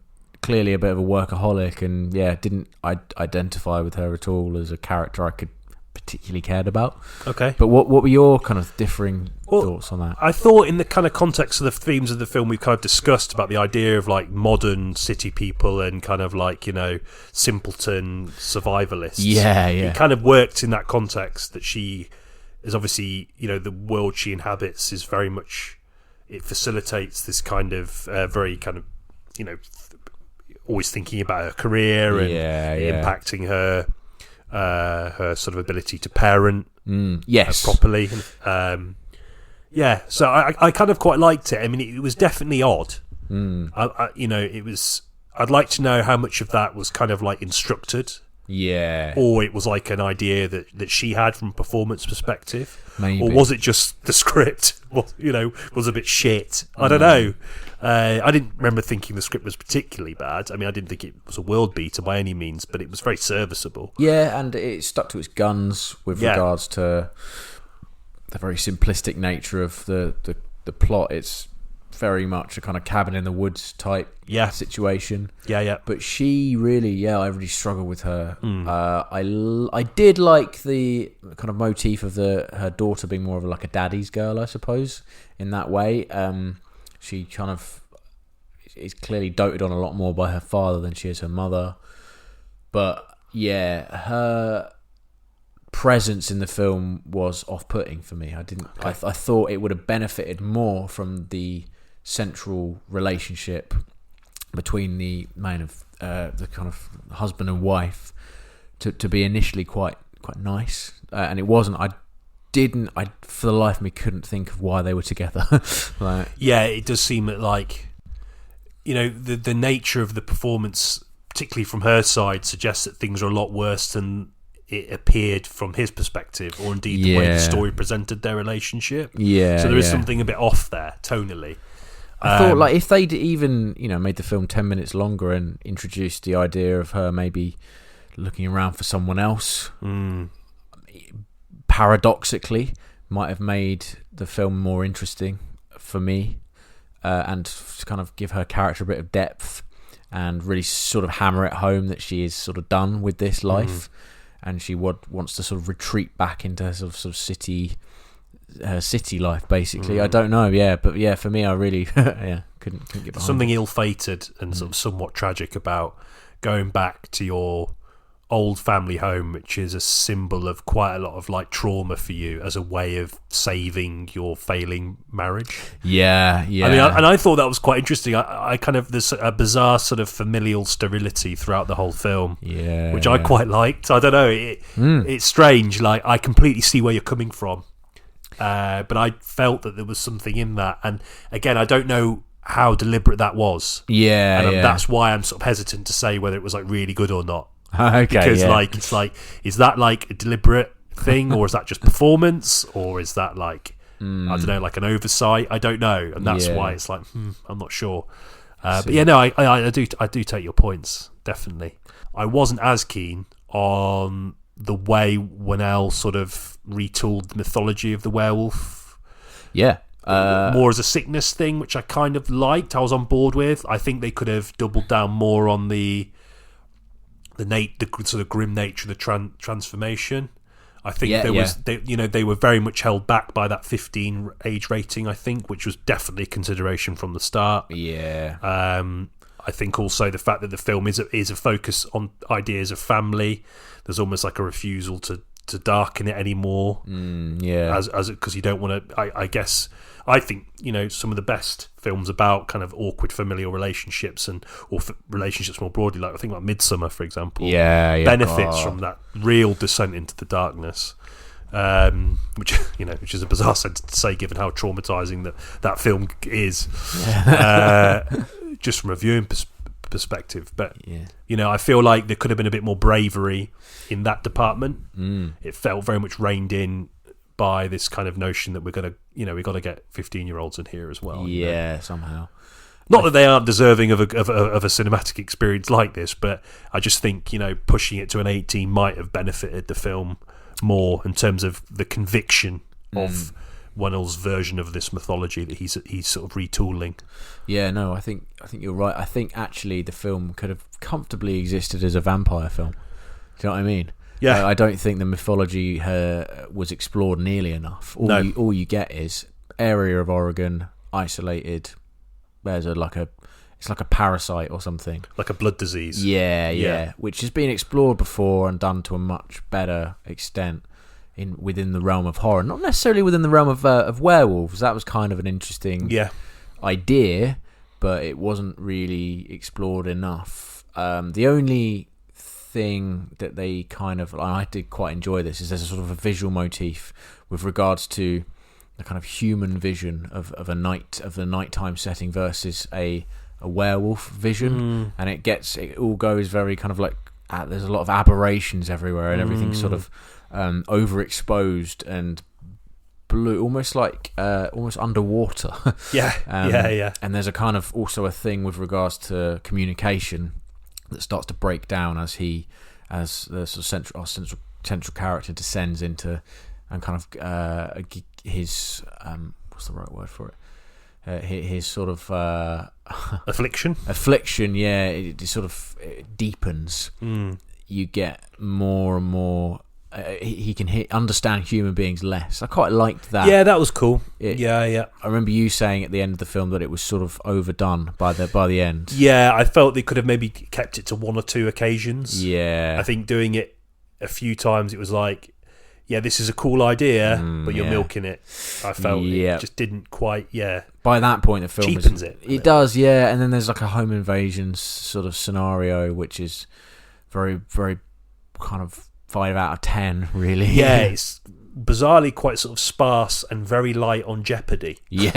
clearly a bit of a workaholic, and didn't identify with her at all as a character I could particularly cared about. Okay. But what were your kind of differing thoughts on that? I thought in the kind of context of the themes of the film we've kind of discussed about the idea of like modern city people and kind of like, simpleton survivalists. Yeah. It kind of worked in that context that she is obviously, the world she inhabits is very much, it facilitates this kind of very kind of, always thinking about her career and impacting her sort of ability to parent properly. So I kind of quite liked it. I mean, it was definitely odd. It was. I'd like to know how much of that was kind of like instructed, or it was like an idea that she had from a performance perspective, maybe, or was it just the script? Was a bit shit. I don't know. I didn't remember thinking the script was particularly bad. I mean, I didn't think it was a world beater by any means, but it was very serviceable. Yeah, and it stuck to its guns with regards to the very simplistic nature of the plot. It's very much a kind of cabin in the woods type situation. Yeah. But she really, I really struggled with her. I did like the kind of motif of her daughter being more of like a daddy's girl, I suppose, in that way. She kind of is clearly doted on a lot more by her father than she is her mother. But her presence in the film was off-putting for me. I thought it would have benefited more from the central relationship between the the kind of husband and wife to be initially quite nice, and it wasn't. I for the life of me couldn't think of why they were together. It does seem like the nature of the performance, particularly from her side, suggests that things are a lot worse than it appeared from his perspective, or indeed the way the story presented their relationship. So there is something a bit off there tonally. I thought, like, if they'd even, made the film 10 minutes longer and introduced the idea of her maybe looking around for someone else, paradoxically, might have made the film more interesting for me, and kind of give her character a bit of depth and really sort of hammer it home that she is sort of done with this life, and she wants to sort of retreat back into her sort of city life, basically. I don't know, but for me, I really couldn't get behind something ill-fated and sort of somewhat tragic about going back to your old family home, which is a symbol of quite a lot of like trauma for you, as a way of saving your failing marriage. I mean, I thought that was quite interesting. I kind of, there's a bizarre sort of familial sterility throughout the whole film, which I quite liked. I don't know, it's strange. Like, I completely see where you're coming from. But I felt that there was something in that, and again, I don't know how deliberate that was. That's why I'm sort of hesitant to say whether it was like really good or not. Because it's like, is that like a deliberate thing, or is that just performance, or is that like I don't know, like an oversight? I don't know, and that's why it's like I'm not sure. But I do take your points, definitely. I wasn't as keen on the way Winnell sort of retooled the mythology of the werewolf. More as a sickness thing, which I kind of liked. I was on board with. I think they could have doubled down more on the sort of grim nature of the transformation. I think they were very much held back by that 15 age rating, I think, which was definitely a consideration from the start. I think also the fact that the film is a focus on ideas of family. There's almost like a refusal to darken it anymore. Because you don't want to. I think some of the best films about kind of awkward familial relationships or relationships more broadly, like I think like Midsummer, for example, benefits from that real descent into the darkness. Which is a bizarre sentence to say given how traumatizing that film is. Just from a viewing perspective, but I feel like there could have been a bit more bravery in that department. It felt very much reined in by this kind of notion that we've got to get 15-year-olds in here as well. Somehow. Not that they aren't deserving of a cinematic experience like this, but I just think pushing it to an 18 might have benefited the film more in terms of the conviction of Whannell's version of this mythology that he's sort of retooling. Yeah, no, I think you're right. I think actually the film could have comfortably existed as a vampire film. Do you know what I mean? Yeah. I don't think the mythology was explored nearly enough. All you get is area of Oregon, isolated. There's it's like a parasite or something, like a blood disease. Yeah, which has been explored before and done to a much better extent within the realm of horror, not necessarily within the realm of werewolves. That was kind of an interesting idea, but it wasn't really explored enough. The only thing that they kind of, I did quite enjoy this, is there's a sort of a visual motif with regards to the kind of human vision of the nighttime setting versus a werewolf vision, and it all goes very kind of like there's a lot of aberrations everywhere, and everything's sort of overexposed and blue, almost underwater. Yeah. And there's a kind of also a thing with regards to communication that starts to break down as the sort of central character descends into and kind of his what's the right word for it? His sort of affliction. Yeah, it sort of deepens. You get more and more. He can understand human beings less. I quite liked that. Yeah, that was cool. I remember you saying at the end of the film that it was sort of overdone by the end. Yeah, I felt they could have maybe kept it to one or two occasions. Yeah, I think doing it a few times, it was like, yeah, this is a cool idea, but you're milking it. I felt it just didn't quite. Yeah. By that point, the film cheapens it. It does, yeah. And then there's like a home invasion sort of scenario, which is very, very kind of 5 out of 10, really. Yeah, it's bizarrely quite sort of sparse and very light on jeopardy. Yeah.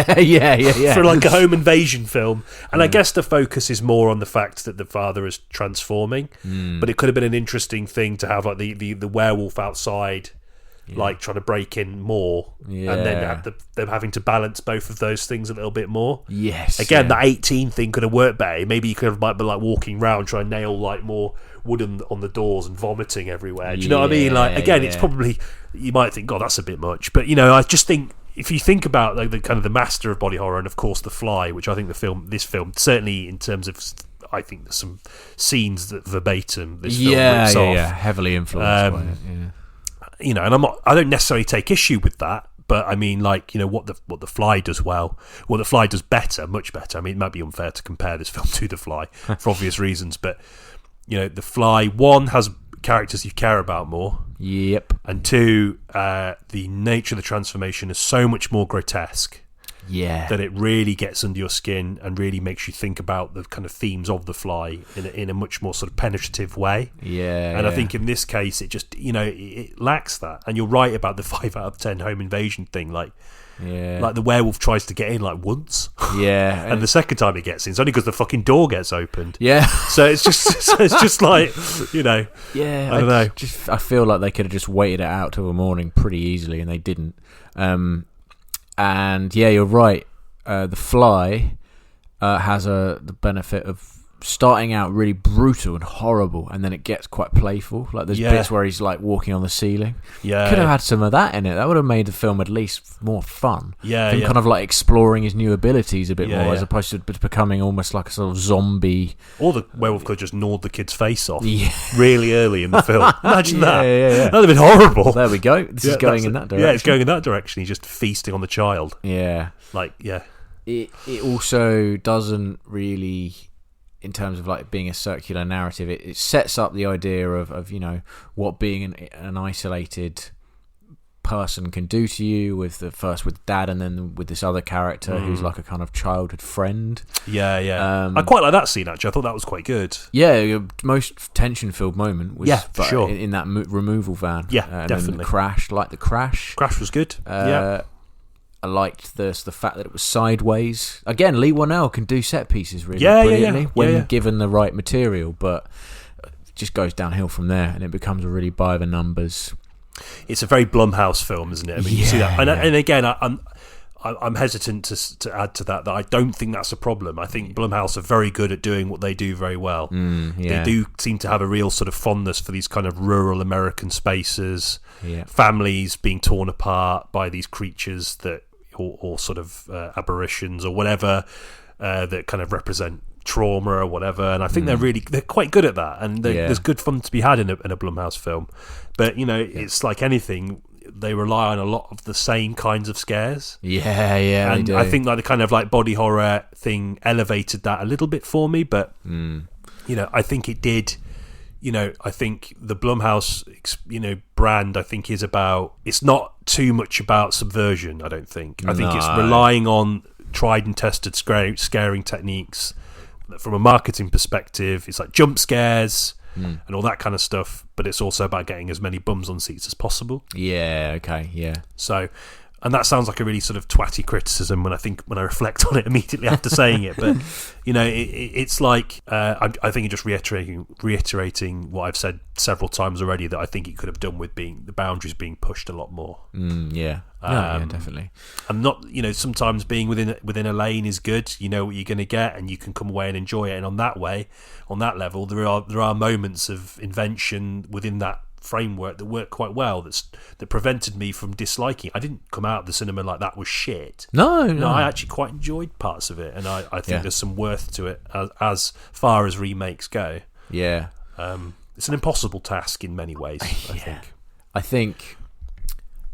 For like a home invasion film. And I guess the focus is more on the fact that the father is transforming. But it could have been an interesting thing to have like the werewolf outside, like trying to break in more, and then have them having to balance both of those things a little bit more. Yes. Again, that 18 thing could have worked better. Maybe you could have might be like walking around trying to nail like more wood on the doors and vomiting everywhere. Do you know what I mean? Like again, it's probably, you might think, God, that's a bit much. But I just think if you think about like the kind of the master of body horror, and of course The Fly, which I think this film certainly in terms of, I think there's some scenes that verbatim this film rips off. Heavily influenced by it. Yeah. And I don't necessarily take issue with that, but I mean, like, what the Fly does well, what the Fly does better, much better. I mean, it might be unfair to compare this film to The Fly for obvious reasons, but The Fly, one, has characters you care about more. Yep. And two, the nature of the transformation is so much more grotesque. Yeah. That it really gets under your skin and really makes you think about the kind of themes of The Fly in a much more sort of penetrative way. Yeah. And I think in this case, it just, it lacks that. And you're right about the 5 out of 10 home invasion thing. Like the werewolf tries to get in like once. Yeah. And the second time he gets in, it's only because the fucking door gets opened. Yeah. So it's just like, Yeah. I don't know. I feel like they could have just waited it out till the morning pretty easily, and they didn't. And yeah, you're right. The Fly has the benefit of starting out really brutal and horrible, and then it gets quite playful. Like there's bits where he's like walking on the ceiling. Yeah, could have had some of that in it. That would have made the film at least more fun. Yeah, him kind of like exploring his new abilities a bit more, as opposed to becoming almost like a sort of zombie. Or the werewolf could have just gnawed the kid's face off really early in the film. Imagine that. Yeah. That'd have been horrible. There we go. This is going in that direction. Yeah, it's going in that direction. He's just feasting on the child. Yeah. It also doesn't really, in terms of like being a circular narrative, it sets up the idea of what being an isolated person can do to you, with dad, and then with this other character who's like a kind of childhood friend. I quite like that scene, actually. I thought that was quite good. Most tension filled moment was for sure in that removal van. And definitely. The crash was good. I liked the fact that it was sideways. Again, Lee Whannell can do set pieces really brilliantly when given the right material, but it just goes downhill from there, and it becomes a really by the numbers. It's a very Blumhouse film, isn't it? I mean, you see that, and again, I'm hesitant to add to that I don't think that's a problem. I think Blumhouse are very good at doing what they do very well. They do seem to have a real sort of fondness for these kind of rural American spaces, families being torn apart by these creatures that or sort of aberrations or whatever that kind of represent trauma or whatever, and I think they're quite good at that, and there's good fun to be had in a Blumhouse film. But it's like anything, they rely on a lot of the same kinds of scares. And I think like the kind of like body horror thing elevated that a little bit for me, but I think it did. I think the Blumhouse brand, I think, is about, it's not too much about subversion, I don't think. I think it's relying on tried and tested scaring techniques. From a marketing perspective, it's like jump scares and all that kind of stuff, but it's also about getting as many bums on seats as possible. So, and that sounds like a really sort of twatty criticism when I reflect on it immediately after saying it, but it's like I think you're just reiterating what I've said several times already, that I think it could have done with the boundaries being pushed a lot more. Definitely. And not, sometimes being within a lane is good. You know what you're going to get, and you can come away and enjoy it. And on that level, there are moments of invention within that framework that worked quite well. That prevented me from disliking. I didn't come out of the cinema like that was shit. No. I actually quite enjoyed parts of it, and I think there's some worth to it as far as remakes go. Yeah. It's an impossible task in many ways. I think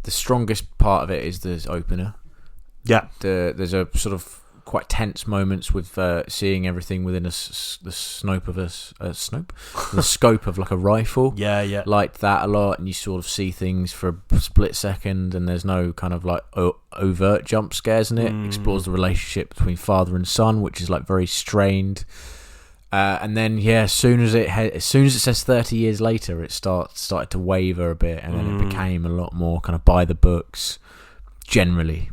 the strongest part of it is the opener. Yeah. There's a sort of quite tense moments with seeing everything within the scope of the scope of like a rifle. Yeah. Liked that a lot, and you sort of see things for a split second, and there's no kind of like overt jump scares in it. Explores the relationship between father and son, which is like very strained. And then as soon as it says 30 years later, it started to waver a bit, and then it became a lot more kind of by the books generally.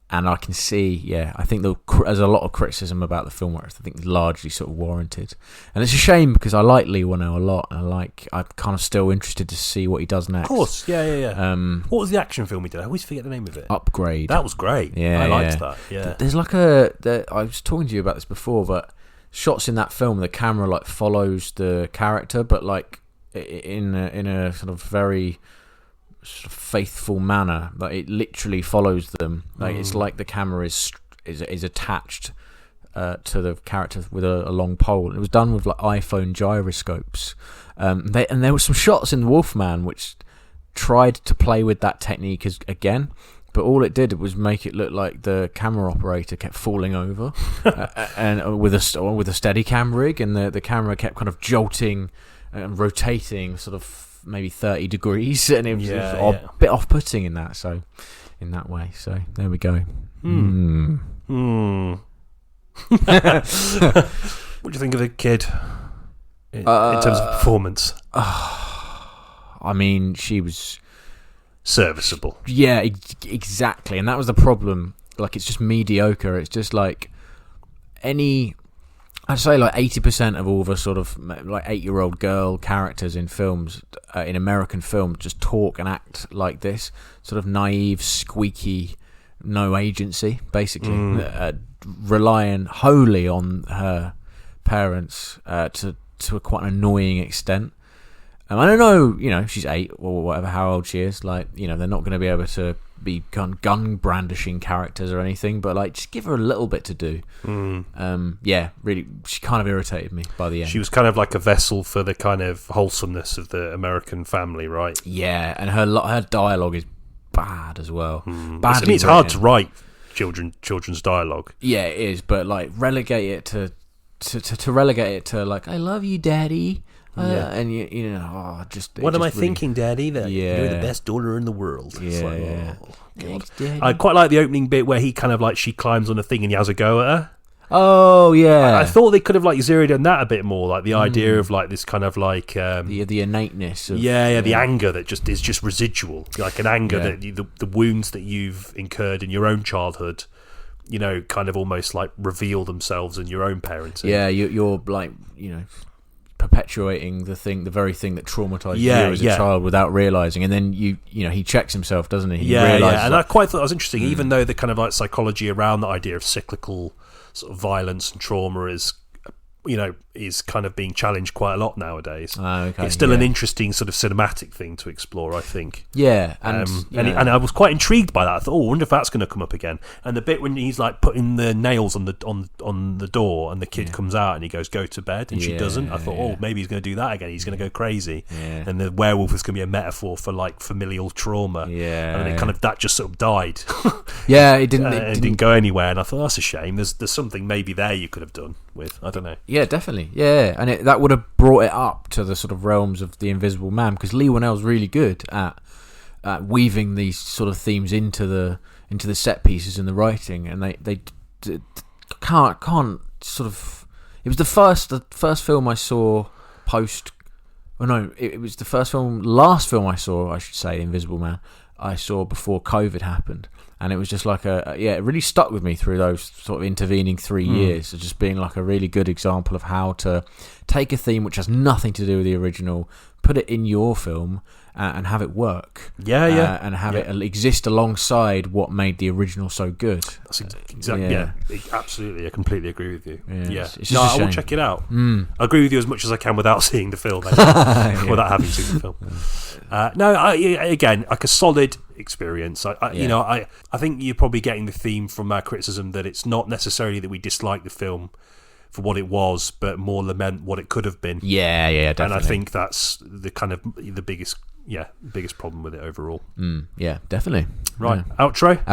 And I can see, I think there's a lot of criticism about the film, where I think it's largely sort of warranted. And it's a shame, because I like Leigh Whannell a lot, and I'm kind of still interested to see what he does next. Of course, yeah. What was the action film he did? I always forget the name of it. Upgrade. That was great. I liked that. Yeah. There's like I was talking to you about this before, but shots in that film, the camera like follows the character, but like in a sort of very sort of faithful manner. Like it literally follows them. Like it's like the camera is attached to the character with a long pole. It was done with like iPhone gyroscopes. There were some shots in Wolfman which tried to play with that technique again. But all it did was make it look like the camera operator kept falling over, and with a steady cam rig, and the camera kept kind of jolting and rotating, sort of maybe 30 degrees, and it was a bit off-putting in that. So, in that way, so there we go. What do you think of the kid in terms of performance? I mean, she was serviceable. Yeah, exactly. And that was the problem. Like, it's just mediocre. It's just like I'd say like 80% of all the sort of like 8-year-old girl characters in films, in American films, just talk and act like this. Sort of naive, squeaky, no agency, basically. Relying wholly on her parents to a quite an annoying extent. I don't know, she's 8 or whatever, how old she is. Like, they're not going to be able to be gun brandishing characters or anything, but like, just give her a little bit to do. Really, she kind of irritated me by the end. She was kind of like a vessel for the kind of wholesomeness of the American family, right? Yeah, and her dialogue is bad as well. It's hard to write children's dialogue. Yeah, it is, but like relegate it to like, I love you, Daddy. And what am I thinking, Daddy? That you're the best daughter in the world. Thanks, Daddy. I quite like the opening bit where he kind of like, she climbs on a thing and he has a go at her. Oh yeah, I thought they could have like zeroed on that a bit more, like the idea of like this kind of like the innateness of, the anger that is just residual, like an anger that the wounds that you've incurred in your own childhood, kind of almost like reveal themselves in your own parenting. Yeah, you're like perpetuating the very thing that traumatized you as a child without realizing, and then he checks himself, doesn't he? And I quite thought that was interesting, even though the kind of like psychology around the idea of cyclical sort of violence and trauma is is kind of being challenged quite a lot nowadays. Okay, it's still an interesting sort of cinematic thing to explore, I think. Yeah, and I was quite intrigued by that. I thought, I wonder if that's going to come up again. And the bit when he's like putting the nails on the door, and the kid comes out and he goes, "Go to bed," and she doesn't. I thought, maybe he's going to do that again. He's going to go crazy. Yeah. And the werewolf is going to be a metaphor for like familial trauma. Yeah, and then it kind of that just sort of died. It didn't go anywhere. And I thought, that's a shame. There's something maybe there you could have done with. I don't know. Yeah, definitely. Yeah, and that would have brought it up to the sort of realms of the Invisible Man, because Lee Whannell's really good at weaving these sort of themes into the set pieces in the writing, and they can't sort of. It was the first film I saw post. Oh no, it was the last film I saw, I should say, Invisible Man, I saw before COVID happened. And it was just like it really stuck with me through those sort of intervening 3 years, of just being like a really good example of how to take a theme which has nothing to do with the original, put it in your film, and have it work. And have it exist alongside what made the original so good. That's exactly. Yeah, absolutely. I completely agree with you. It's no, I will check it out. I agree with you as much as I can without seeing the film, without having seen the film. Again, like a solid experience. I think you're probably getting the theme from our criticism that it's not necessarily that we dislike the film for what it was, but more lament what it could have been. Yeah, definitely. And I think that's the kind of the biggest problem with it overall. Yeah, definitely. Right, outro.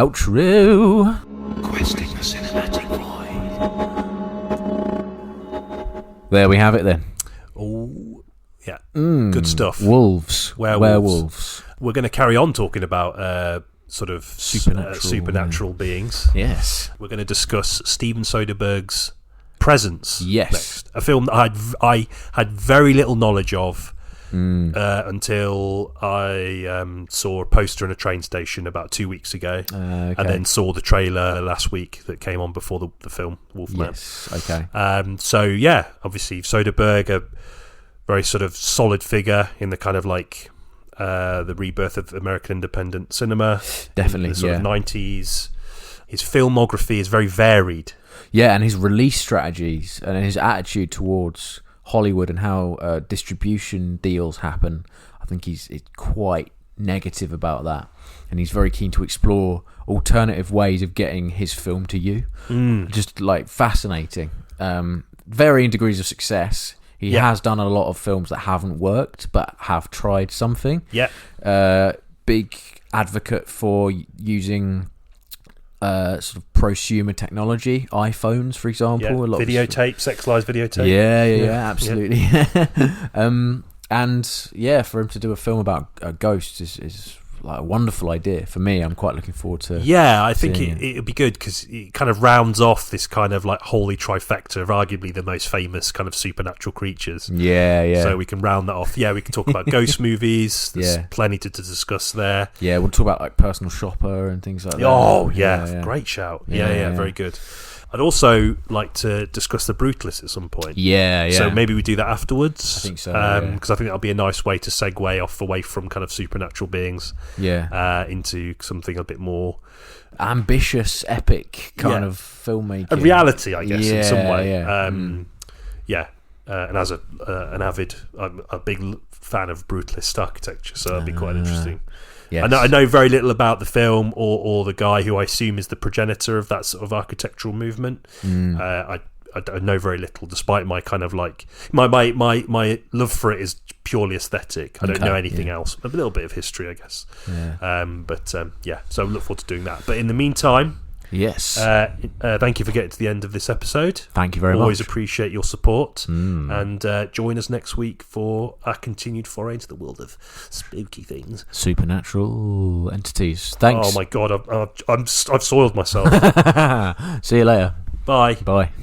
Questing the cinematic void. There we have it then. Oh, yeah, good stuff. Werewolves. We're going to carry on talking about sort of supernatural beings. Yes. We're going to discuss Steven Soderbergh's Presence. Yes. Next. A film that I had very little knowledge of until I saw a poster in a train station about 2 weeks ago, and then saw the trailer last week that came on before the film Wolfman. Yes. Okay. Obviously Soderbergh, a very sort of solid figure in the kind of like the rebirth of American independent cinema. Definitely. In the sort of 90s. His filmography is very varied. Yeah, and his release strategies and his attitude towards Hollywood and how distribution deals happen, I think he's quite negative about that, and he's very keen to explore alternative ways of getting his film to you. Just like fascinating. Varying degrees of success. He has done a lot of films that haven't worked but have tried something. Big advocate for using sort of prosumer technology, iPhones, for example. A lot videotape, sexualized videotape. Yeah, absolutely. And for him to do a film about a ghost is like a wonderful idea for me. I'm quite looking forward to. Yeah, I think it'd be good because it kind of rounds off this kind of like holy trifecta of arguably the most famous kind of supernatural creatures. Yeah. So we can round that off. Yeah, we can talk about ghost movies. There's plenty to discuss there. Yeah, we'll talk about like Personal Shopper and things like that. Oh yeah. Great shout. Yeah, very good. I'd also like to discuss the Brutalist at some point. Yeah. So maybe we do that afterwards. I think so. Because I think that'll be a nice way to segue away from kind of supernatural beings. Into something a bit more ambitious, epic kind of filmmaking. A reality, I guess, in some way. And as an avid, I'm a big fan of Brutalist architecture, so that'd be quite interesting. Yes. I know very little about the film or the guy who I assume is the progenitor of that sort of architectural movement. I know very little, despite my kind of like my love for it is purely aesthetic. I don't know anything else. A little bit of history, I guess. So I look forward to doing that. But in the meantime, yes, thank you for getting to the end of this episode. Thank you very much. Always appreciate your support. And join us next week for our continued foray into the world of spooky things, supernatural entities. Thanks. Oh my god, I've soiled myself. See you later. Bye.